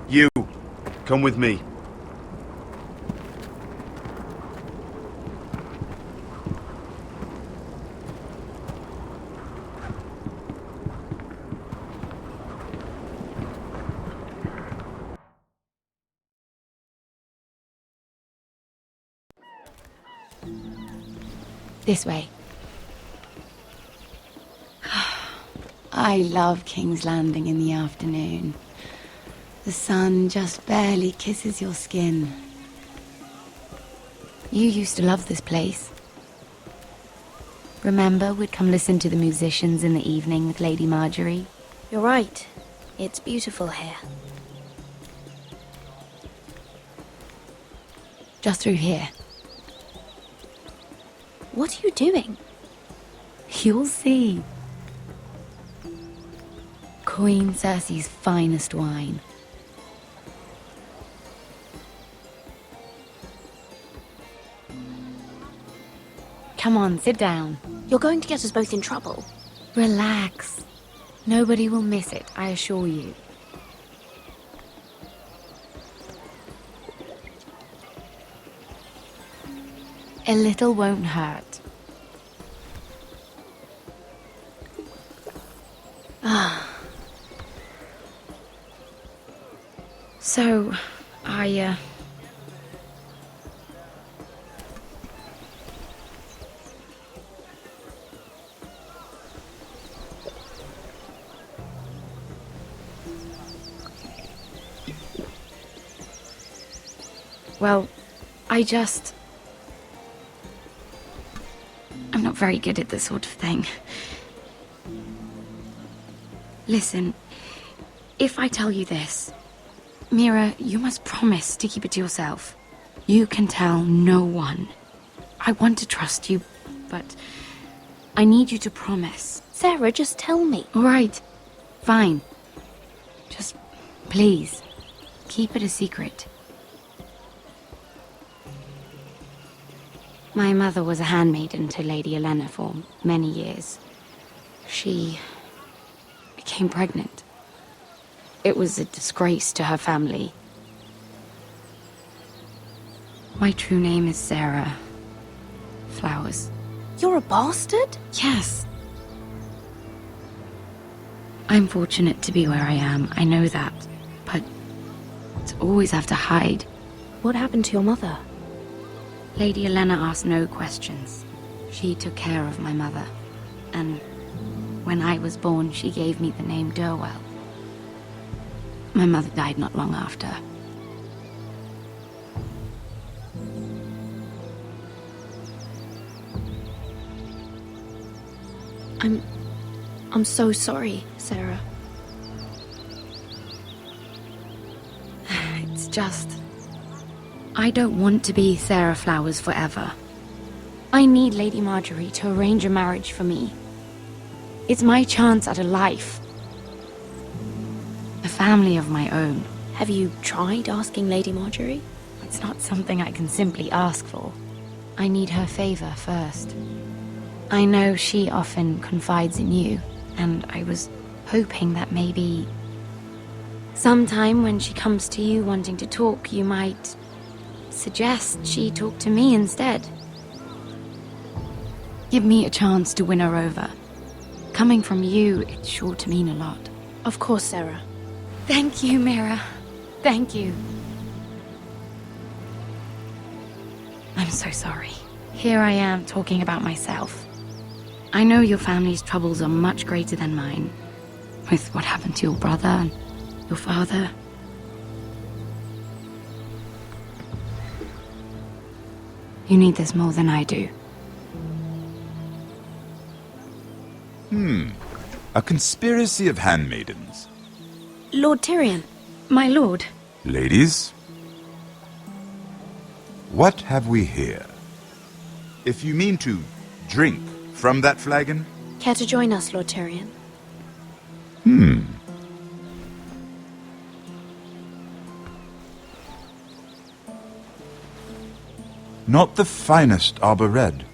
You, come with me. This way. I love King's Landing in the afternoon. The sun just barely kisses your skin. You used to love this place. Remember, we'd come listen to the musicians in the evening with Lady Marjorie? You're right. It's beautiful here. Just through here. What are you doing? You'll see. Queen Cersei's finest wine. Come on, sit down. You're going to get us both in trouble. Relax. Nobody will miss it, I assure you. A little won't hurt. Ah. So, Well, I'm not very good at this sort of thing. Listen, if I tell you this, Mira, you must promise to keep it to yourself. You can tell no one. I want to trust you, but I need you to promise. Sarah, just tell me. All right, fine. Just, please, keep it a secret. My mother was a handmaiden to Lady Elena for many years. She became pregnant. It was a disgrace to her family. My true name is Sarah Flowers. You're a bastard? Yes. I'm fortunate to be where I am, I know that. But to always have to hide. What happened to your mother? Lady Elena asked no questions. She took care of my mother. And when I was born, she gave me the name Durwell. My mother died not long after. I'm so sorry, Sarah. It's just... I don't want to be Sarah Flowers forever. I need Lady Marjorie to arrange a marriage for me. It's my chance at a life. A family of my own. Have you tried asking Lady Marjorie? It's not something I can simply ask for. I need her favor first. I know she often confides in you, and I was hoping that maybe... sometime when she comes to you wanting to talk, you might suggest she talk to me instead. Give me a chance to win her over. Coming from you, it's sure to mean a lot. Of course, Sarah. Thank you, Mira. Thank you. I'm so sorry. Here I am talking about myself. I know your family's troubles are much greater than mine. With what happened to your brother and your father. You need this more than I do. A conspiracy of handmaidens. Lord Tyrion. My lord. Ladies, what have we here? If you mean to drink from that flagon? Care to join us, Lord Tyrion? Not the finest arbor red,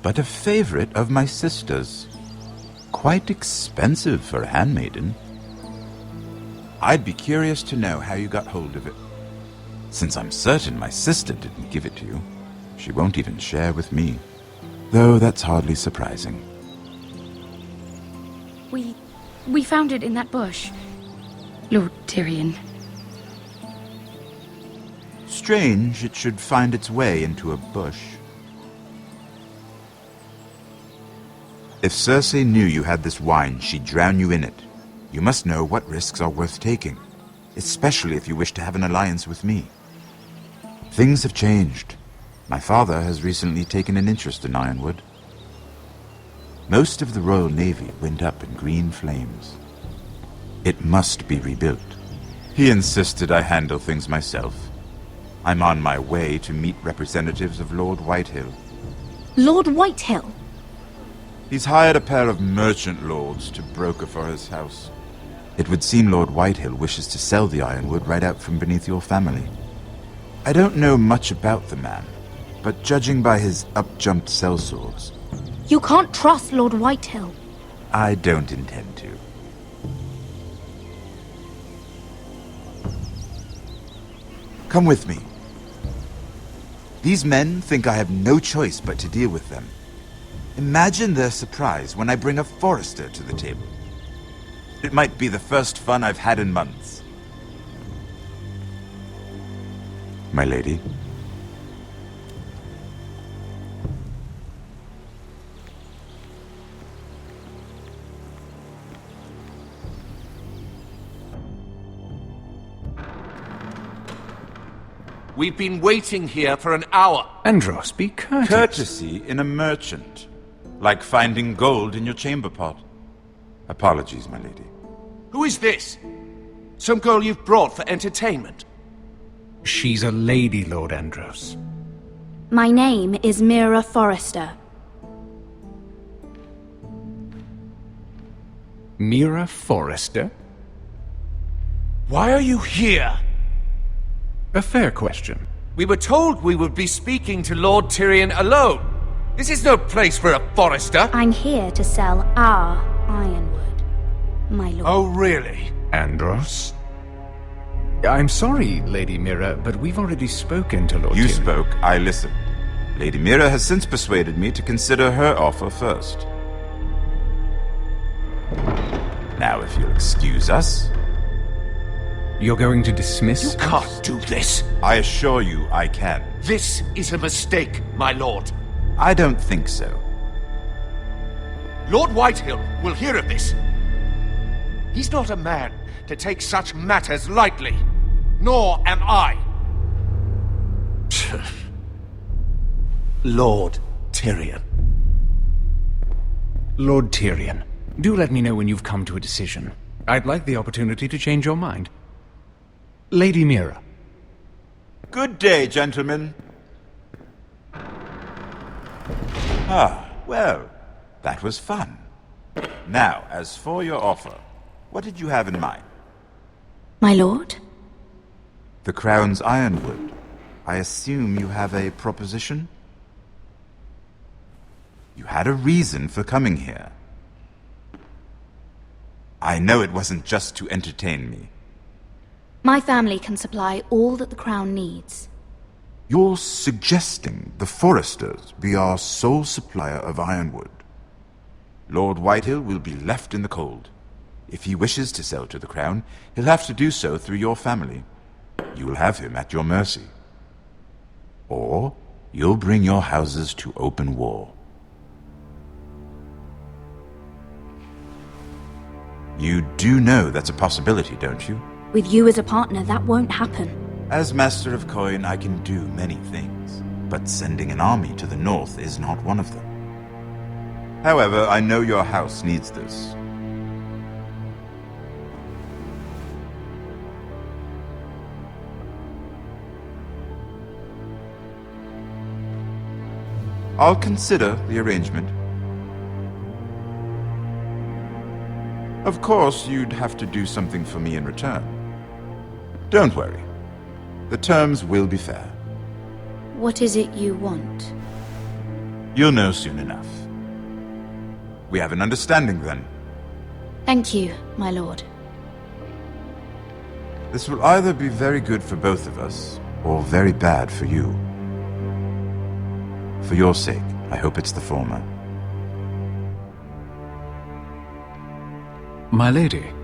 but a favorite of my sister's. Quite expensive for a handmaiden. I'd be curious to know how you got hold of it. Since I'm certain my sister didn't give it to you, she won't even share with me. Though that's hardly surprising. We found it in that bush. Lord Tyrion. Strange it should find its way into a bush. If Cersei knew you had this wine, she'd drown you in it. You must know what risks are worth taking, especially if you wish to have an alliance with me. Things have changed. My father has recently taken an interest in Ironwood. Most of the Royal Navy went up in green flames. It must be rebuilt. He insisted I handle things myself. I'm on my way to meet representatives of Lord Whitehill. Lord Whitehill? He's hired a pair of merchant lords to broker for his house. It would seem Lord Whitehill wishes to sell the Ironwood right out from beneath your family. I don't know much about the man, but judging by his up-jumped sellswords, You can't trust Lord Whitehill. I don't intend to. Come with me. These men think I have no choice but to deal with them. Imagine their surprise when I bring a forester to the table. It might be the first fun I've had in months. My lady. We've been waiting here for an hour. Andros, be courteous. Courtesy in a merchant. Like finding gold in your chamber pot. Apologies, my lady. Who is this? Some girl you've brought for entertainment? She's a lady, Lord Andros. My name is Mira Forrester. Mira Forrester? Why are you here? A fair question. We were told we would be speaking to Lord Tyrion alone. This is no place for a Forrester. I'm here to sell our ironwood, my lord. Oh, really? Andros? I'm sorry, Lady Mira, but we've already spoken to Lord You Tyrion. spoke, I listened. Lady Mira has since persuaded me to consider her offer first. Now, if you'll excuse us... You're going to dismiss? You can't do this. I assure you I can. This is a mistake, my lord. I don't think so. Lord Whitehill will hear of this. He's not a man to take such matters lightly. Nor am I. Lord Tyrion. Lord Tyrion, do let me know when you've come to a decision. I'd like the opportunity to change your mind. Lady Mira. Good day, gentlemen. Ah, well, that was fun. Now, as for your offer, what did you have in mind? My lord? The Crown's ironwood. I assume you have a proposition? You had a reason for coming here. I know it wasn't just to entertain me. My family can supply all that the Crown needs. You're suggesting the Foresters be our sole supplier of ironwood. Lord Whitehill will be left in the cold. If he wishes to sell to the Crown, he'll have to do so through your family. You will have him at your mercy. Or you'll bring your houses to open war. You do know that's a possibility, don't you? With you as a partner, that won't happen. As Master of Coin, I can do many things, but sending an army to the north is not one of them. However, I know your house needs this. I'll consider the arrangement. Of course, you'd have to do something for me in return. Don't worry. The terms will be fair. What is it you want? You'll know soon enough. We have an understanding then. Thank you, my lord. This will either be very good for both of us, or very bad for you. For your sake, I hope it's the former. My lady.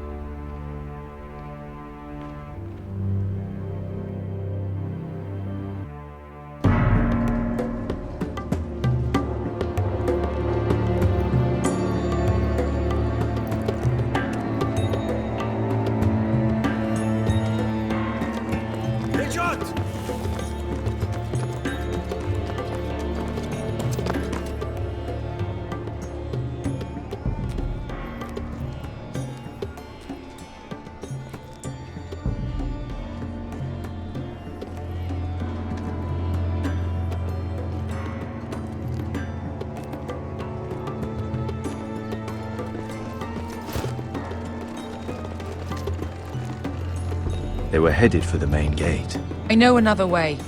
They were headed for the main gate. I know another way.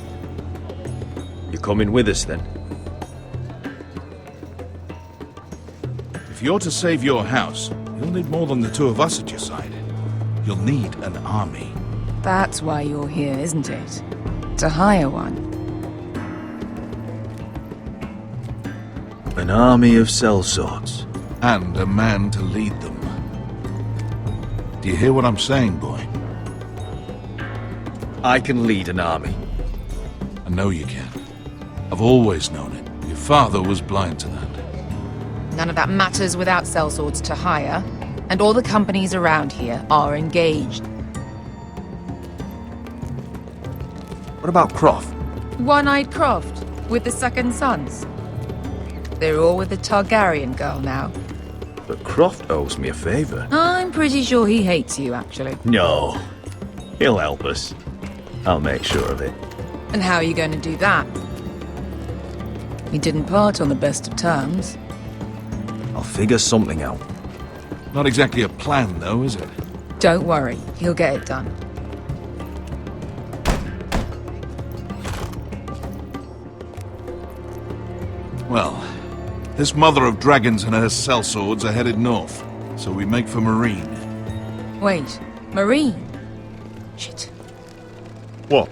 You're coming with us, then? If you're to save your house, you'll need more than the two of us at your side. You'll need an army. That's why you're here, isn't it? To hire one. An army of sellswords. And a man to lead them. Do you hear what I'm saying, boy? I can lead an army. I know you can. I've always known it. Your father was blind to that. None of that matters without sellswords to hire, and all the companies around here are engaged. What about Croft? One-Eyed Croft, with the second sons. They're all with the Targaryen girl now. But Croft owes me a favor. I'm pretty sure he hates you, actually. No. He'll help us. I'll make sure of it. And how are you going to do that? We didn't part on the best of terms. I'll figure something out. Not exactly a plan, though, is it? Don't worry, he'll get it done. This mother of dragons and her sellswords are headed north, so we make for Marine. Wait, Marine? Shit. What?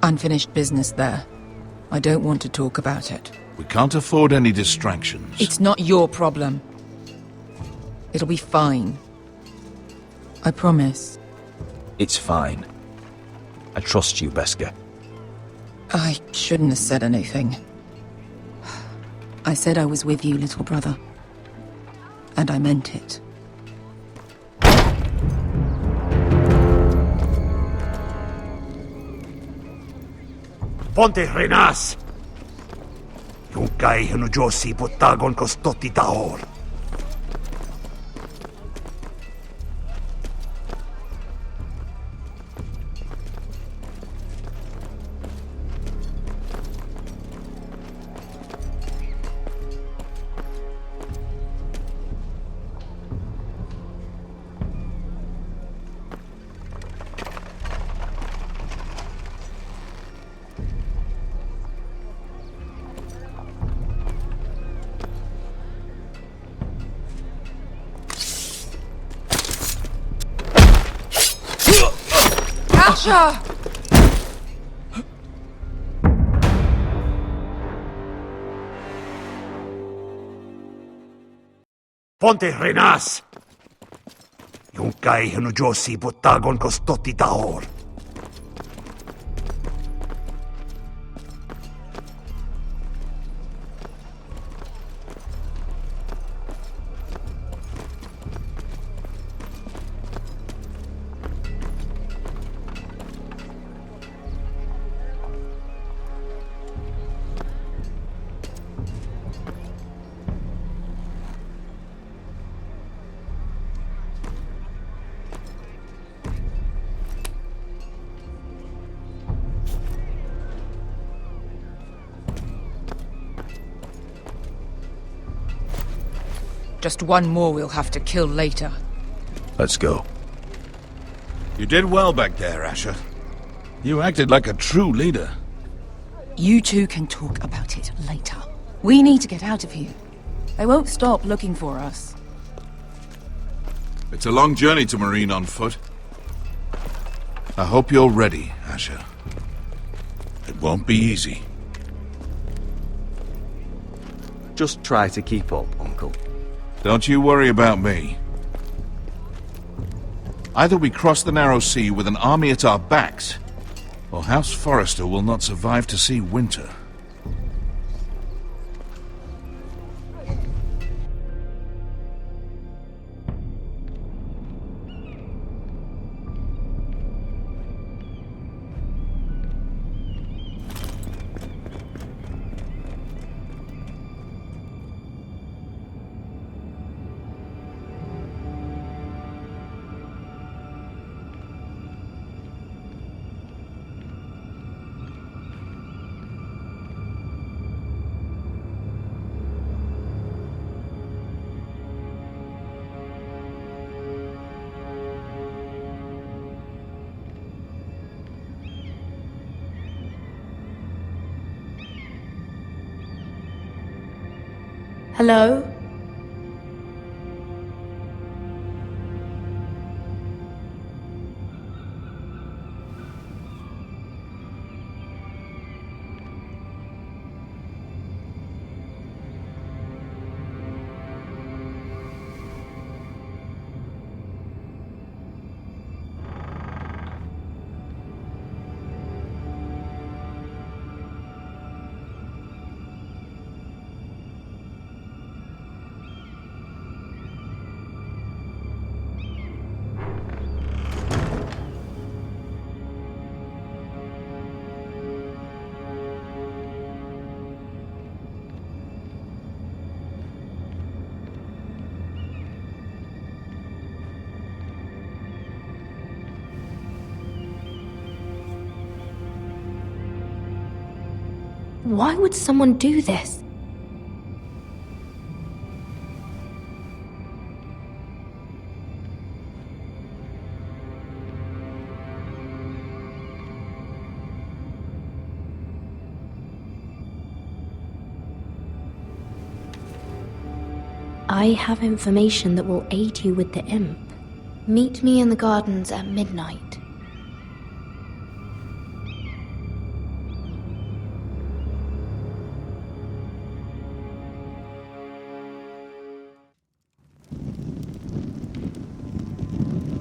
Unfinished business there. I don't want to talk about it. We can't afford any distractions. It's not your problem. It'll be fine. I promise. It's fine. I trust you, Beskar. I shouldn't have said anything. I said I was with you, little brother. And I meant it. Ponte Renas! Yung kay Hanujosi Potagon Kostoti Taor. Asha! Ponte Renas! Yung kay Hanujosi Potagon Kostoti Taor. Just one more we'll have to kill later. Let's go. You did well back there, Asher. You acted like a true leader. You two can talk about it later. We need to get out of here. They won't stop looking for us. It's a long journey to Marine on foot. I hope you're ready, Asher. It won't be easy. Just try to keep up, Uncle. Don't you worry about me. Either we cross the narrow sea with an army at our backs, or House Forrester will not survive to see winter. Hello? Why would someone do this? I have information that will aid you with the imp. Meet me in the gardens at midnight.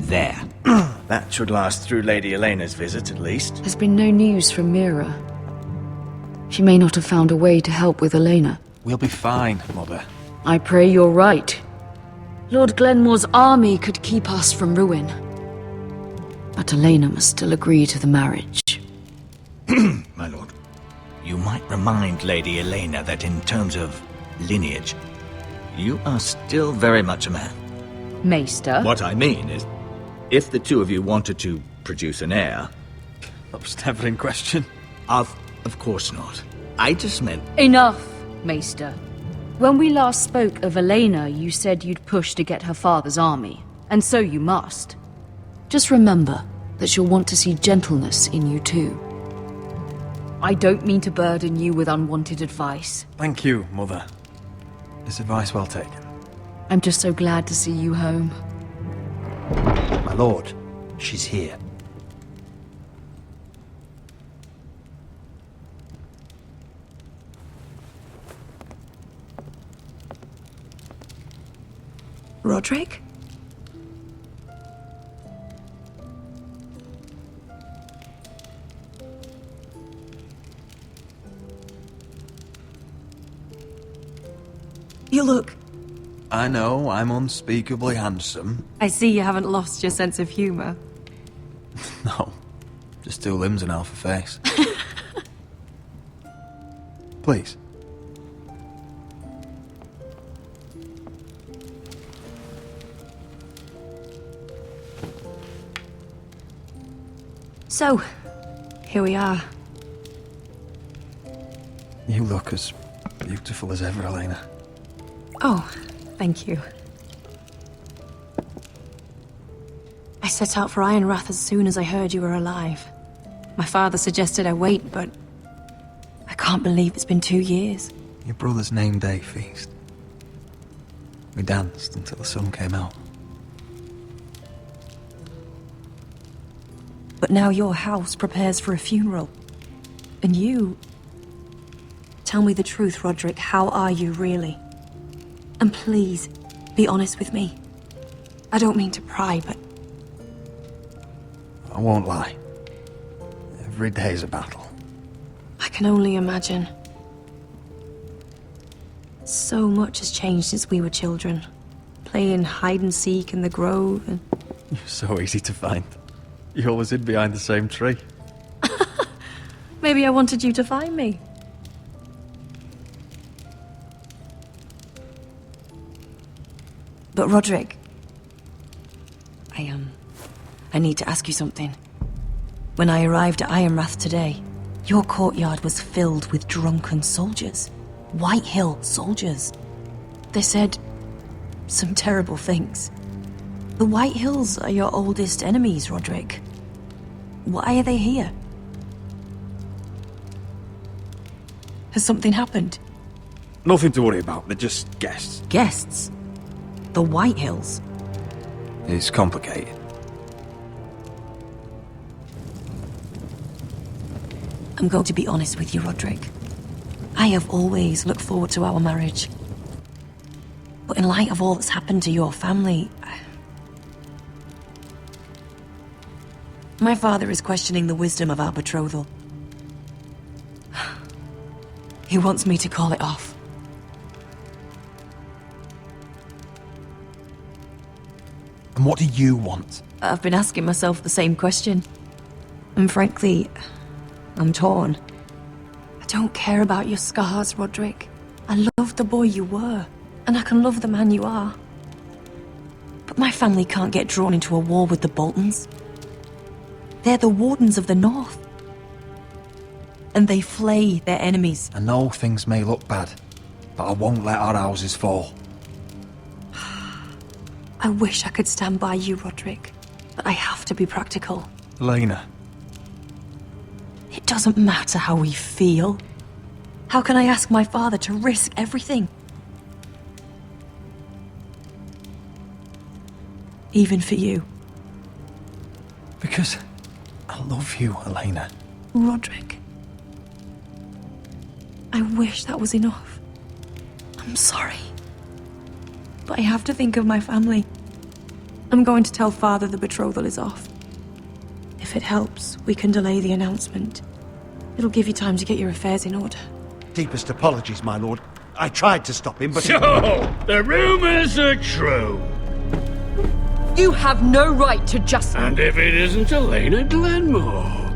There. That should last through Lady Elena's visit, at least. There's been no news from Mira. She may not have found a way to help with Elena. We'll be fine, Mother. I pray you're right. Lord Glenmore's army could keep us from ruin. But Elena must still agree to the marriage. My lord, you might remind Lady Elena that in terms of lineage, you are still very much a man. Maester? What I mean is, if the two of you wanted to produce an heir... That was never in question. Of course not. I just meant... Enough, Maester. When we last spoke of Elena, you said you'd push to get her father's army. And so you must. Just remember that she'll want to see gentleness in you too. I don't mean to burden you with unwanted advice. Thank you, Mother. This advice well taken. I'm just so glad to see you home. My lord, she's here. Roderick? You look... I know, I'm unspeakably handsome. I see you haven't lost your sense of humor. No, just two limbs and half a face. Please. So, here we are. You look as beautiful as ever, Elena. Oh, thank you. I set out for Ironrath as soon as I heard you were alive. My father suggested I wait, but I can't believe it's been 2 years. Your brother's name day feast. We danced until the sun came out. But now your house prepares for a funeral. And you... Tell me the truth, Roderick. How are you, really? And please, be honest with me. I don't mean to pry, but... I won't lie. Every day's a battle. I can only imagine. So much has changed since we were children. Playing hide and seek in the grove and... You're so easy to find. You always hid behind the same tree. Maybe I wanted you to find me. But Roderick... I need to ask you something. When I arrived at Ironrath today, your courtyard was filled with drunken soldiers. White Hill soldiers. They said some terrible things. The White Hills are your oldest enemies, Roderick. Why are they here? Has something happened? Nothing to worry about, they're just guests. Guests? The White Hills? It's complicated. I'm going to be honest with you, Roderick. I have always looked forward to our marriage. But in light of all that's happened to your family... My father is questioning the wisdom of our betrothal. He wants me to call it off. And what do you want? I've been asking myself the same question. And frankly, I'm torn. I don't care about your scars, Roderick. I love the boy you were, and I can love the man you are. But my family can't get drawn into a war with the Boltons. They're the Wardens of the North. And they flay their enemies. I know things may look bad, but I won't let our houses fall. I wish I could stand by you, Roderick, but I have to be practical. Elena. It doesn't matter how we feel. How can I ask my father to risk everything? even for you. Because I love you, Elena. Roderick. I wish that was enough. I'm sorry. But I have to think of my family. I'm going to tell Father the betrothal is off. If it helps, we can delay the announcement. It'll give you time to get your affairs in order. Deepest apologies, my lord. I tried to stop him, but... So, the rumors are true. You have no right to just... And if it isn't Elena Glenmore?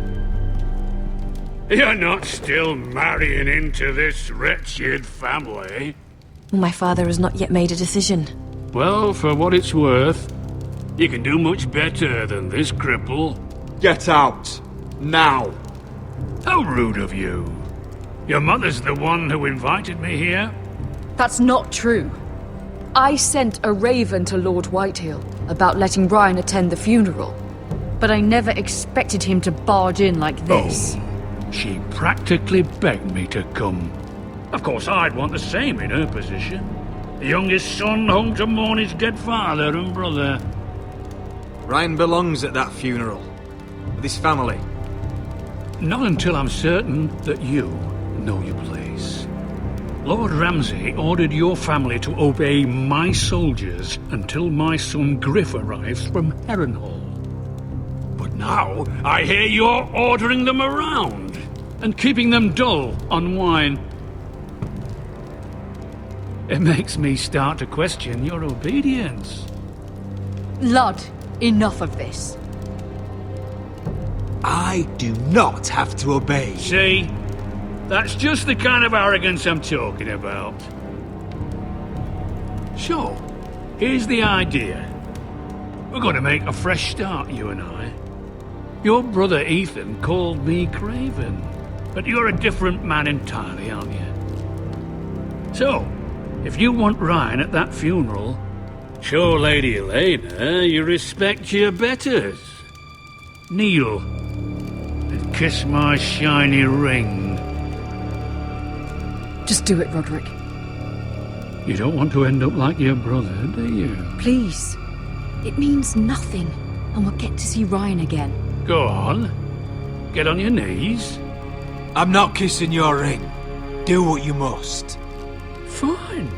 You're not still marrying into this wretched family? My father has not yet made a decision. Well, for what it's worth, you can do much better than this cripple. Get out. Now. How rude of you. Your mother's the one who invited me here? That's not true. I sent a raven to Lord Whitehill about letting Ryan attend the funeral, but I never expected him to barge in like this. Oh, she practically begged me to come. Of course, I'd want the same in her position. The youngest son home to mourn his dead father and brother. Ryan belongs at that funeral. With his family. Not until I'm certain that you know your place. Lord Ramsay ordered your family to obey my soldiers until my son Griff arrives from Harrenhal. But now, I hear you're ordering them around and keeping them dull on wine. It makes me start to question your obedience. Lud, enough of this. I do not have to obey. See? That's just the kind of arrogance I'm talking about. So, here's the idea. We're going to make a fresh start, you and I. Your brother Ethan called me Craven, but you're a different man entirely, aren't you? So, if you want Ryan at that funeral, show Lady Elena you respect your betters. Kneel and kiss my shiny ring. Just do it, Roderick. You don't want to end up like your brother, do you? Please. It means nothing, and we'll get to see Ryan again. Go on. Get on your knees. I'm not kissing your ring. Do what you must. Fine.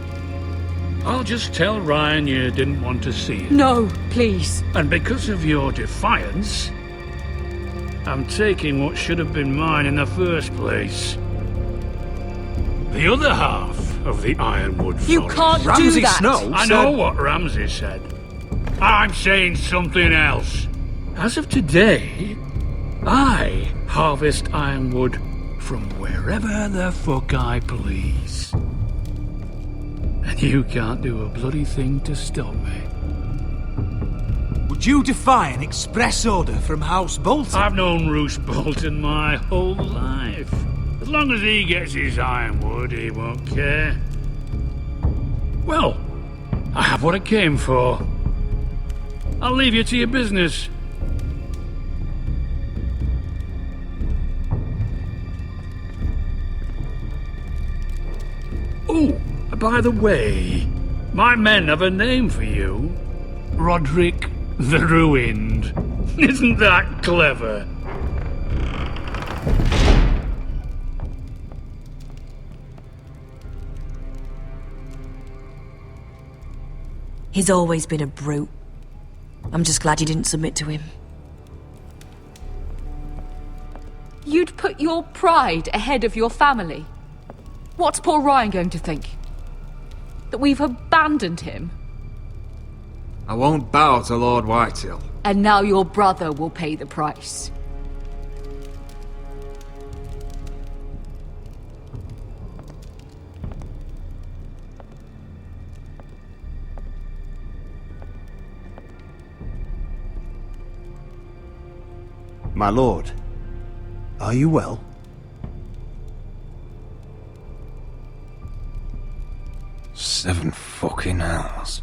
I'll just tell Ryan you didn't want to see him. No, please. And because of your defiance, I'm taking what should have been mine in the first place. The other half of the Ironwood Forest. You can't Ramsay do that! Snow I know what Ramsay said. I'm saying something else. As of today, I harvest ironwood from wherever the fuck I please. And you can't do a bloody thing to stop me. Would you defy an express order from House Bolton? I've known Roose Bolton my whole life. As long as he gets his ironwood, he won't care. Well, I have what I came for. I'll leave you to your business. Oh, by the way, my men have a name for you. Roderick the Ruined. Isn't that clever? He's always been a brute. I'm just glad you didn't submit to him. You'd put your pride ahead of your family. What's poor Ryan going to think? That we've abandoned him? I won't bow to Lord Whitehill. And now your brother will pay the price. My lord, are you well? 7 fucking hours.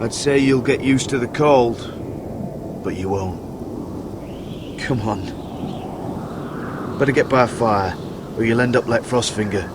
I'd say you'll get used to the cold, but you won't. Come on. Better get by a fire, or you'll end up like Frostfinger.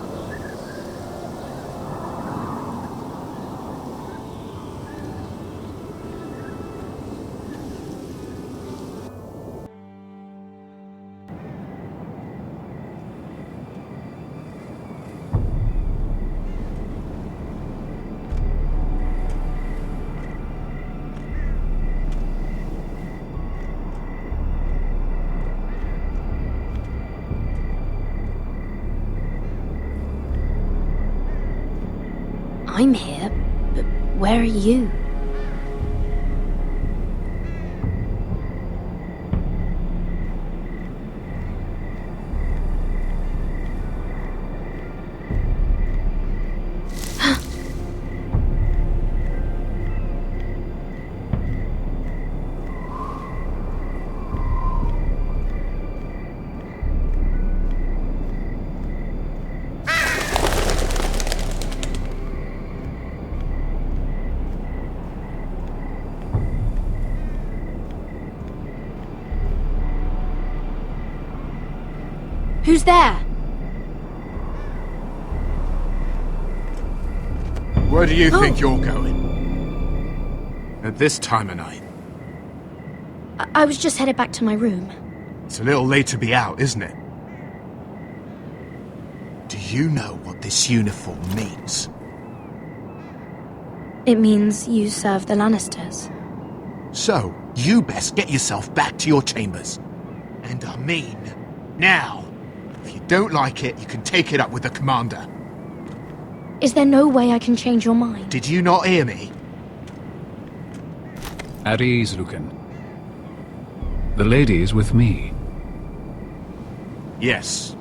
I'm here, but where are you? Who's there? Where do you think you're going? At this time of night? I was just headed back to my room. It's a little late to be out, isn't it? Do you know what this uniform means? It means you serve the Lannisters. So, you best get yourself back to your chambers. And I mean, now. If you don't like it, you can take it up with the commander. Is there no way I can change your mind? Did you not hear me? At ease, Lucan. The lady is with me. Yes,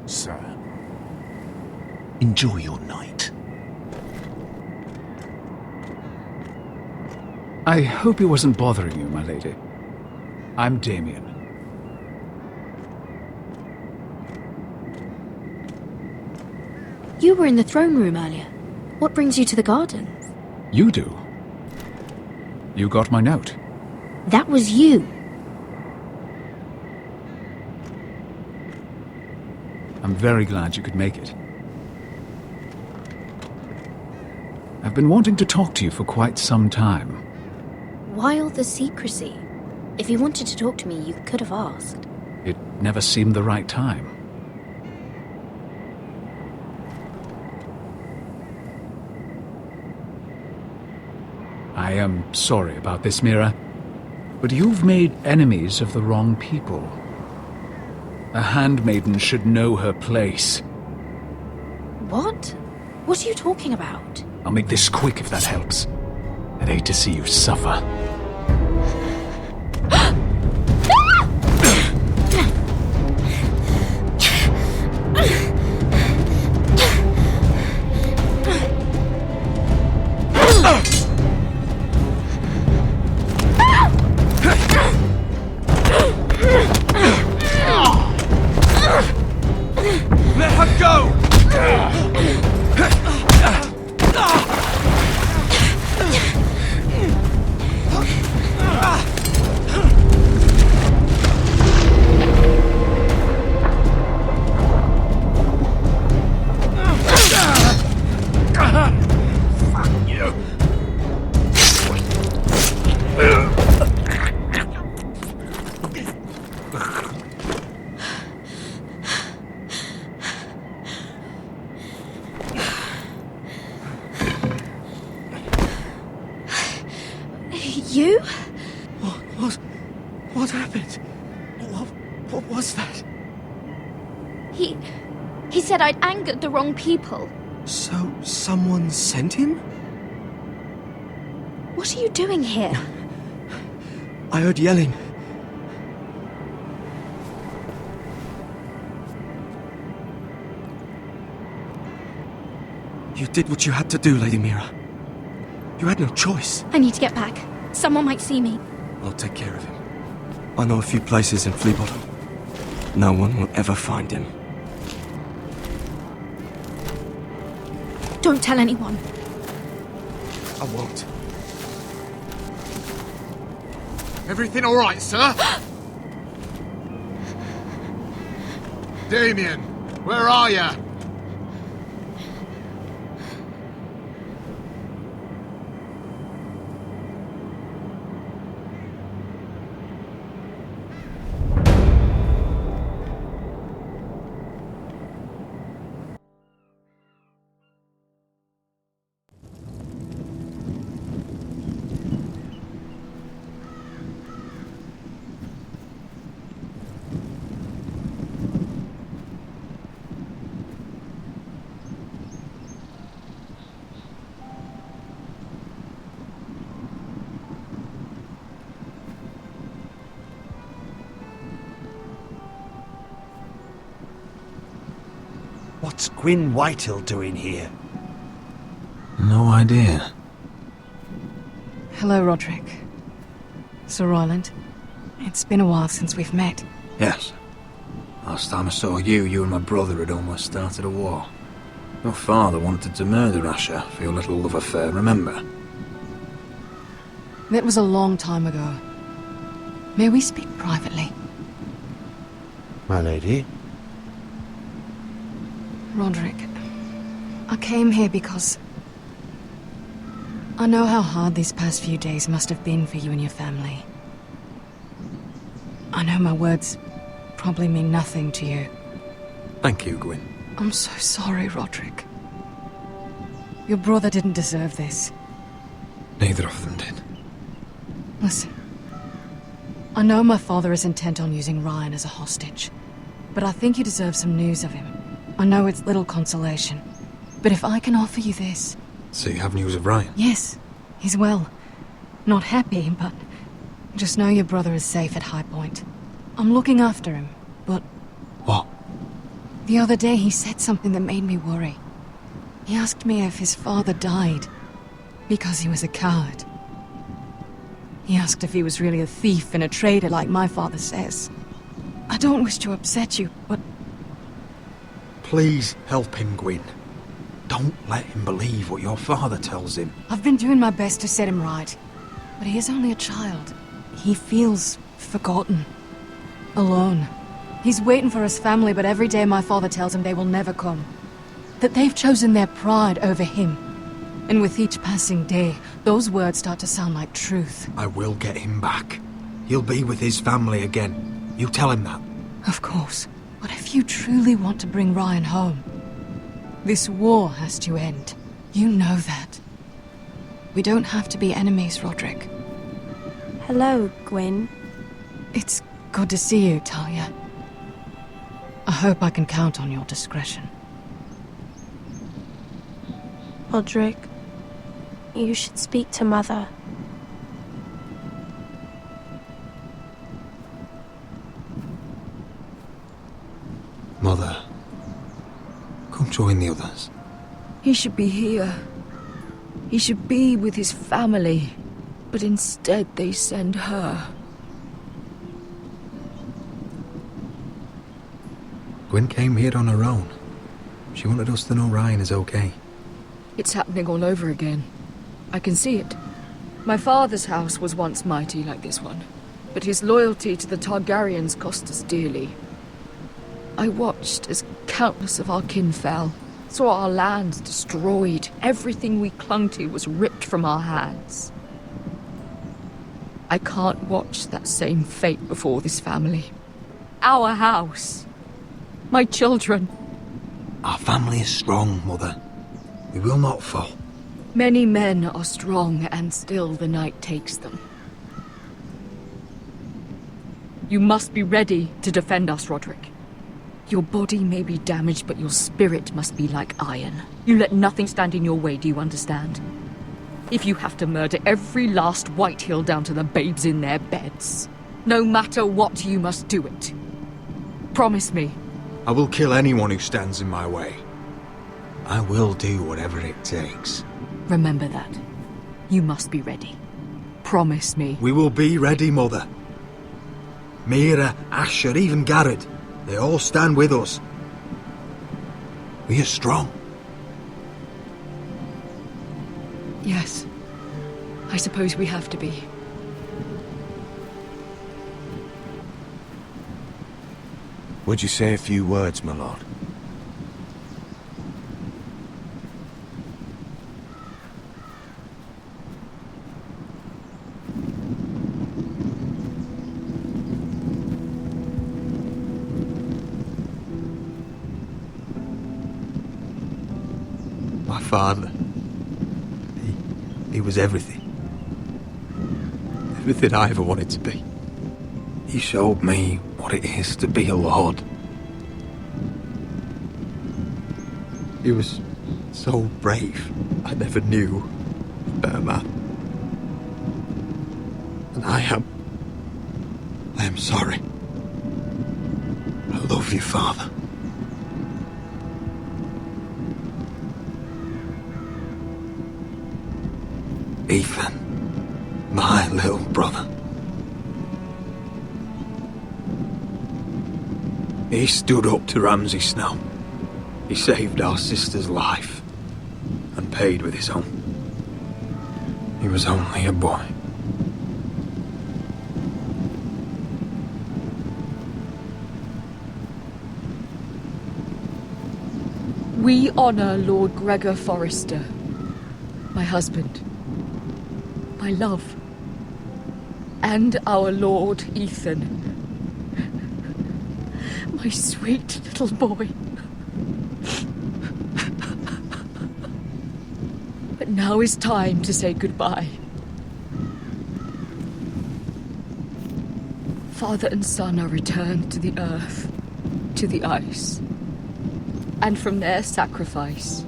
sir. Enjoy your night. I hope he wasn't bothering you, my lady. I'm Damien. You were in the throne room earlier. What brings you to the gardens? You do. You got my note. That was you. I'm very glad you could make it. I've been wanting to talk to you for quite some time. Why all the secrecy? If you wanted to talk to me, you could have asked. It never seemed the right time. I am sorry about this, Mira, but you've made enemies of the wrong people. A handmaiden should know her place. What? What are you talking about? I'll make this quick if that helps. I'd hate to see you suffer. Let her go! You? What happened? What was that? He said I'd angered the wrong people. So, someone sent him? What are you doing here? I heard yelling. You did what you had to do, Lady Mira. You had no choice. I need to get back. Someone might see me. I'll take care of him. I know a few places in Fleabottom. No one will ever find him. Don't tell anyone. I won't. Everything all right, sir? Damien, where are you? What's Gwyn Whitehill doing here? No idea. Hello, Roderick. Sir Royland. It's been a while since we've met. Yes. Last time I saw you and my brother had almost started a war. Your father wanted to murder Asher for your little love affair, remember? That was a long time ago. May we speak privately? My lady? Roderick, I came here because I know how hard these past few days must have been for you and your family. I know my words probably mean nothing to you. Thank you, Gwyn. I'm so sorry, Roderick. Your brother didn't deserve this. Neither of them did. Listen, I know my father is intent on using Ryan as a hostage, but I think you deserve some news of him. I know it's little consolation, but if I can offer you this... So you have news of Ryan? Yes, he's well. Not happy, but just know your brother is safe at High Point. I'm looking after him, but... What? The other day he said something that made me worry. He asked me if his father died because he was a coward. He asked if he was really a thief and a traitor like my father says. I don't wish to upset you, but... Please help him, Gwyn. Don't let him believe what your father tells him. I've been doing my best to set him right, but he is only a child. He feels forgotten. Alone. He's waiting for his family, but every day my father tells him they will never come. That they've chosen their pride over him. And with each passing day, those words start to sound like truth. I will get him back. He'll be with his family again. You tell him that. Of course. But if you truly want to bring Ryan home, this war has to end. You know that. We don't have to be enemies, Roderick. Hello, Gwyn. It's good to see you, Talia. I hope I can count on your discretion. Roderick, you should speak to Mother. Mother, come join the others. He should be here. He should be with his family. But instead they send her. Gwyn came here on her own. She wanted us to know Ryan is okay. It's happening all over again. I can see it. My father's house was once mighty like this one, but his loyalty to the Targaryens cost us dearly. I watched as countless of our kin fell, saw our lands destroyed, everything we clung to was ripped from our hands. I can't watch that same fate before this family. Our house. My children. Our family is strong, Mother. We will not fall. Many men are strong, and still the night takes them. You must be ready to defend us, Roderick. Your body may be damaged, but your spirit must be like iron. You let nothing stand in your way, do you understand? If you have to murder every last Whitehill down to the babes in their beds, no matter what, you must do it. Promise me. I will kill anyone who stands in my way. I will do whatever it takes. Remember that. You must be ready. Promise me. We will be ready, Mother. Mira, Asher, even Garrett. They all stand with us. We are strong. Yes. I suppose we have to be. Would you say a few words, my lord? My father. He was everything. Everything I ever wanted to be. He showed me what it is to be a lord. He was so brave. I never knew a better man. And I am sorry. I love you, Father. Ethan, my little brother. He stood up to Ramsay Snow. He saved our sister's life and paid with his own. He was only a boy. We honor Lord Gregor Forrester, my husband, my love, and our Lord Ethan, my sweet little boy. But now is time to say goodbye. Father and son are returned to the earth, to the ice. And from their sacrifice,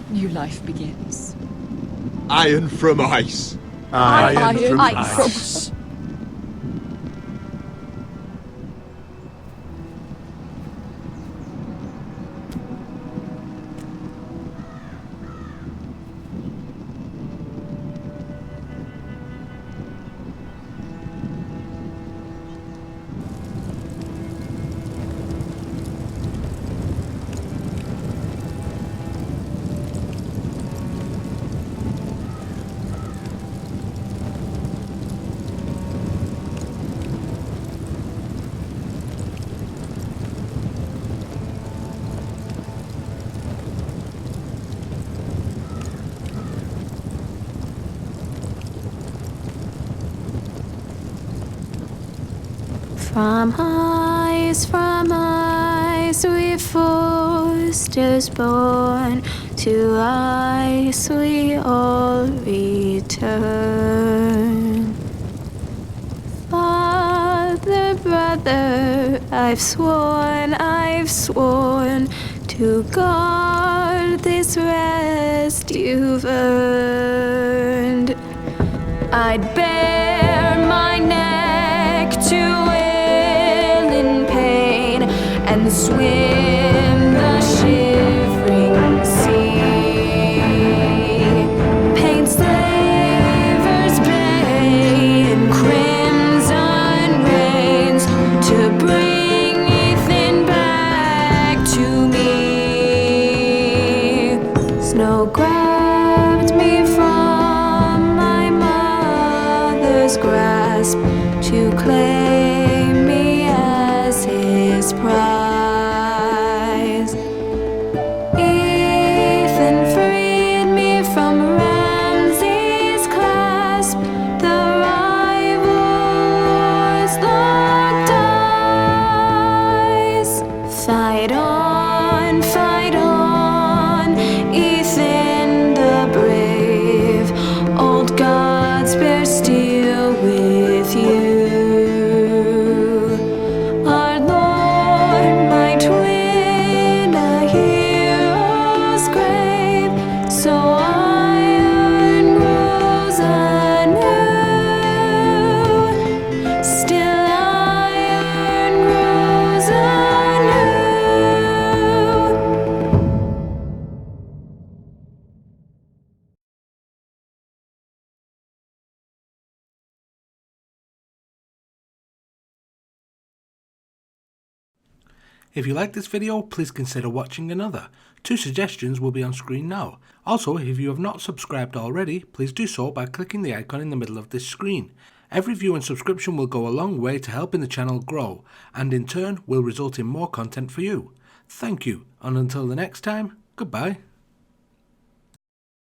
new life begins. Iron from ice. Iron from ice. ice. From ice we foresters born, to ice we all return. Father, brother, I've sworn to guard this rest you've earned. I'd bare my neck to and swim the shivering sea. Paint slavers bay in crimson rains to bring Ethan back to me. Snow grabbed me from my mother's grasp to claim me as his prize. Fight on, Ethan the brave. Old gods bear steel with you. Our Lord, my twin, a hero's grave. So iron grows anew. Still iron grows anew. If you like this video, please consider watching another. 2 suggestions will be on screen now. Also, if you have not subscribed already, please do so by clicking the icon in the middle of this screen. Every view and subscription will go a long way to helping the channel grow, and in turn will result in more content for you. Thank you, and until the next time, goodbye.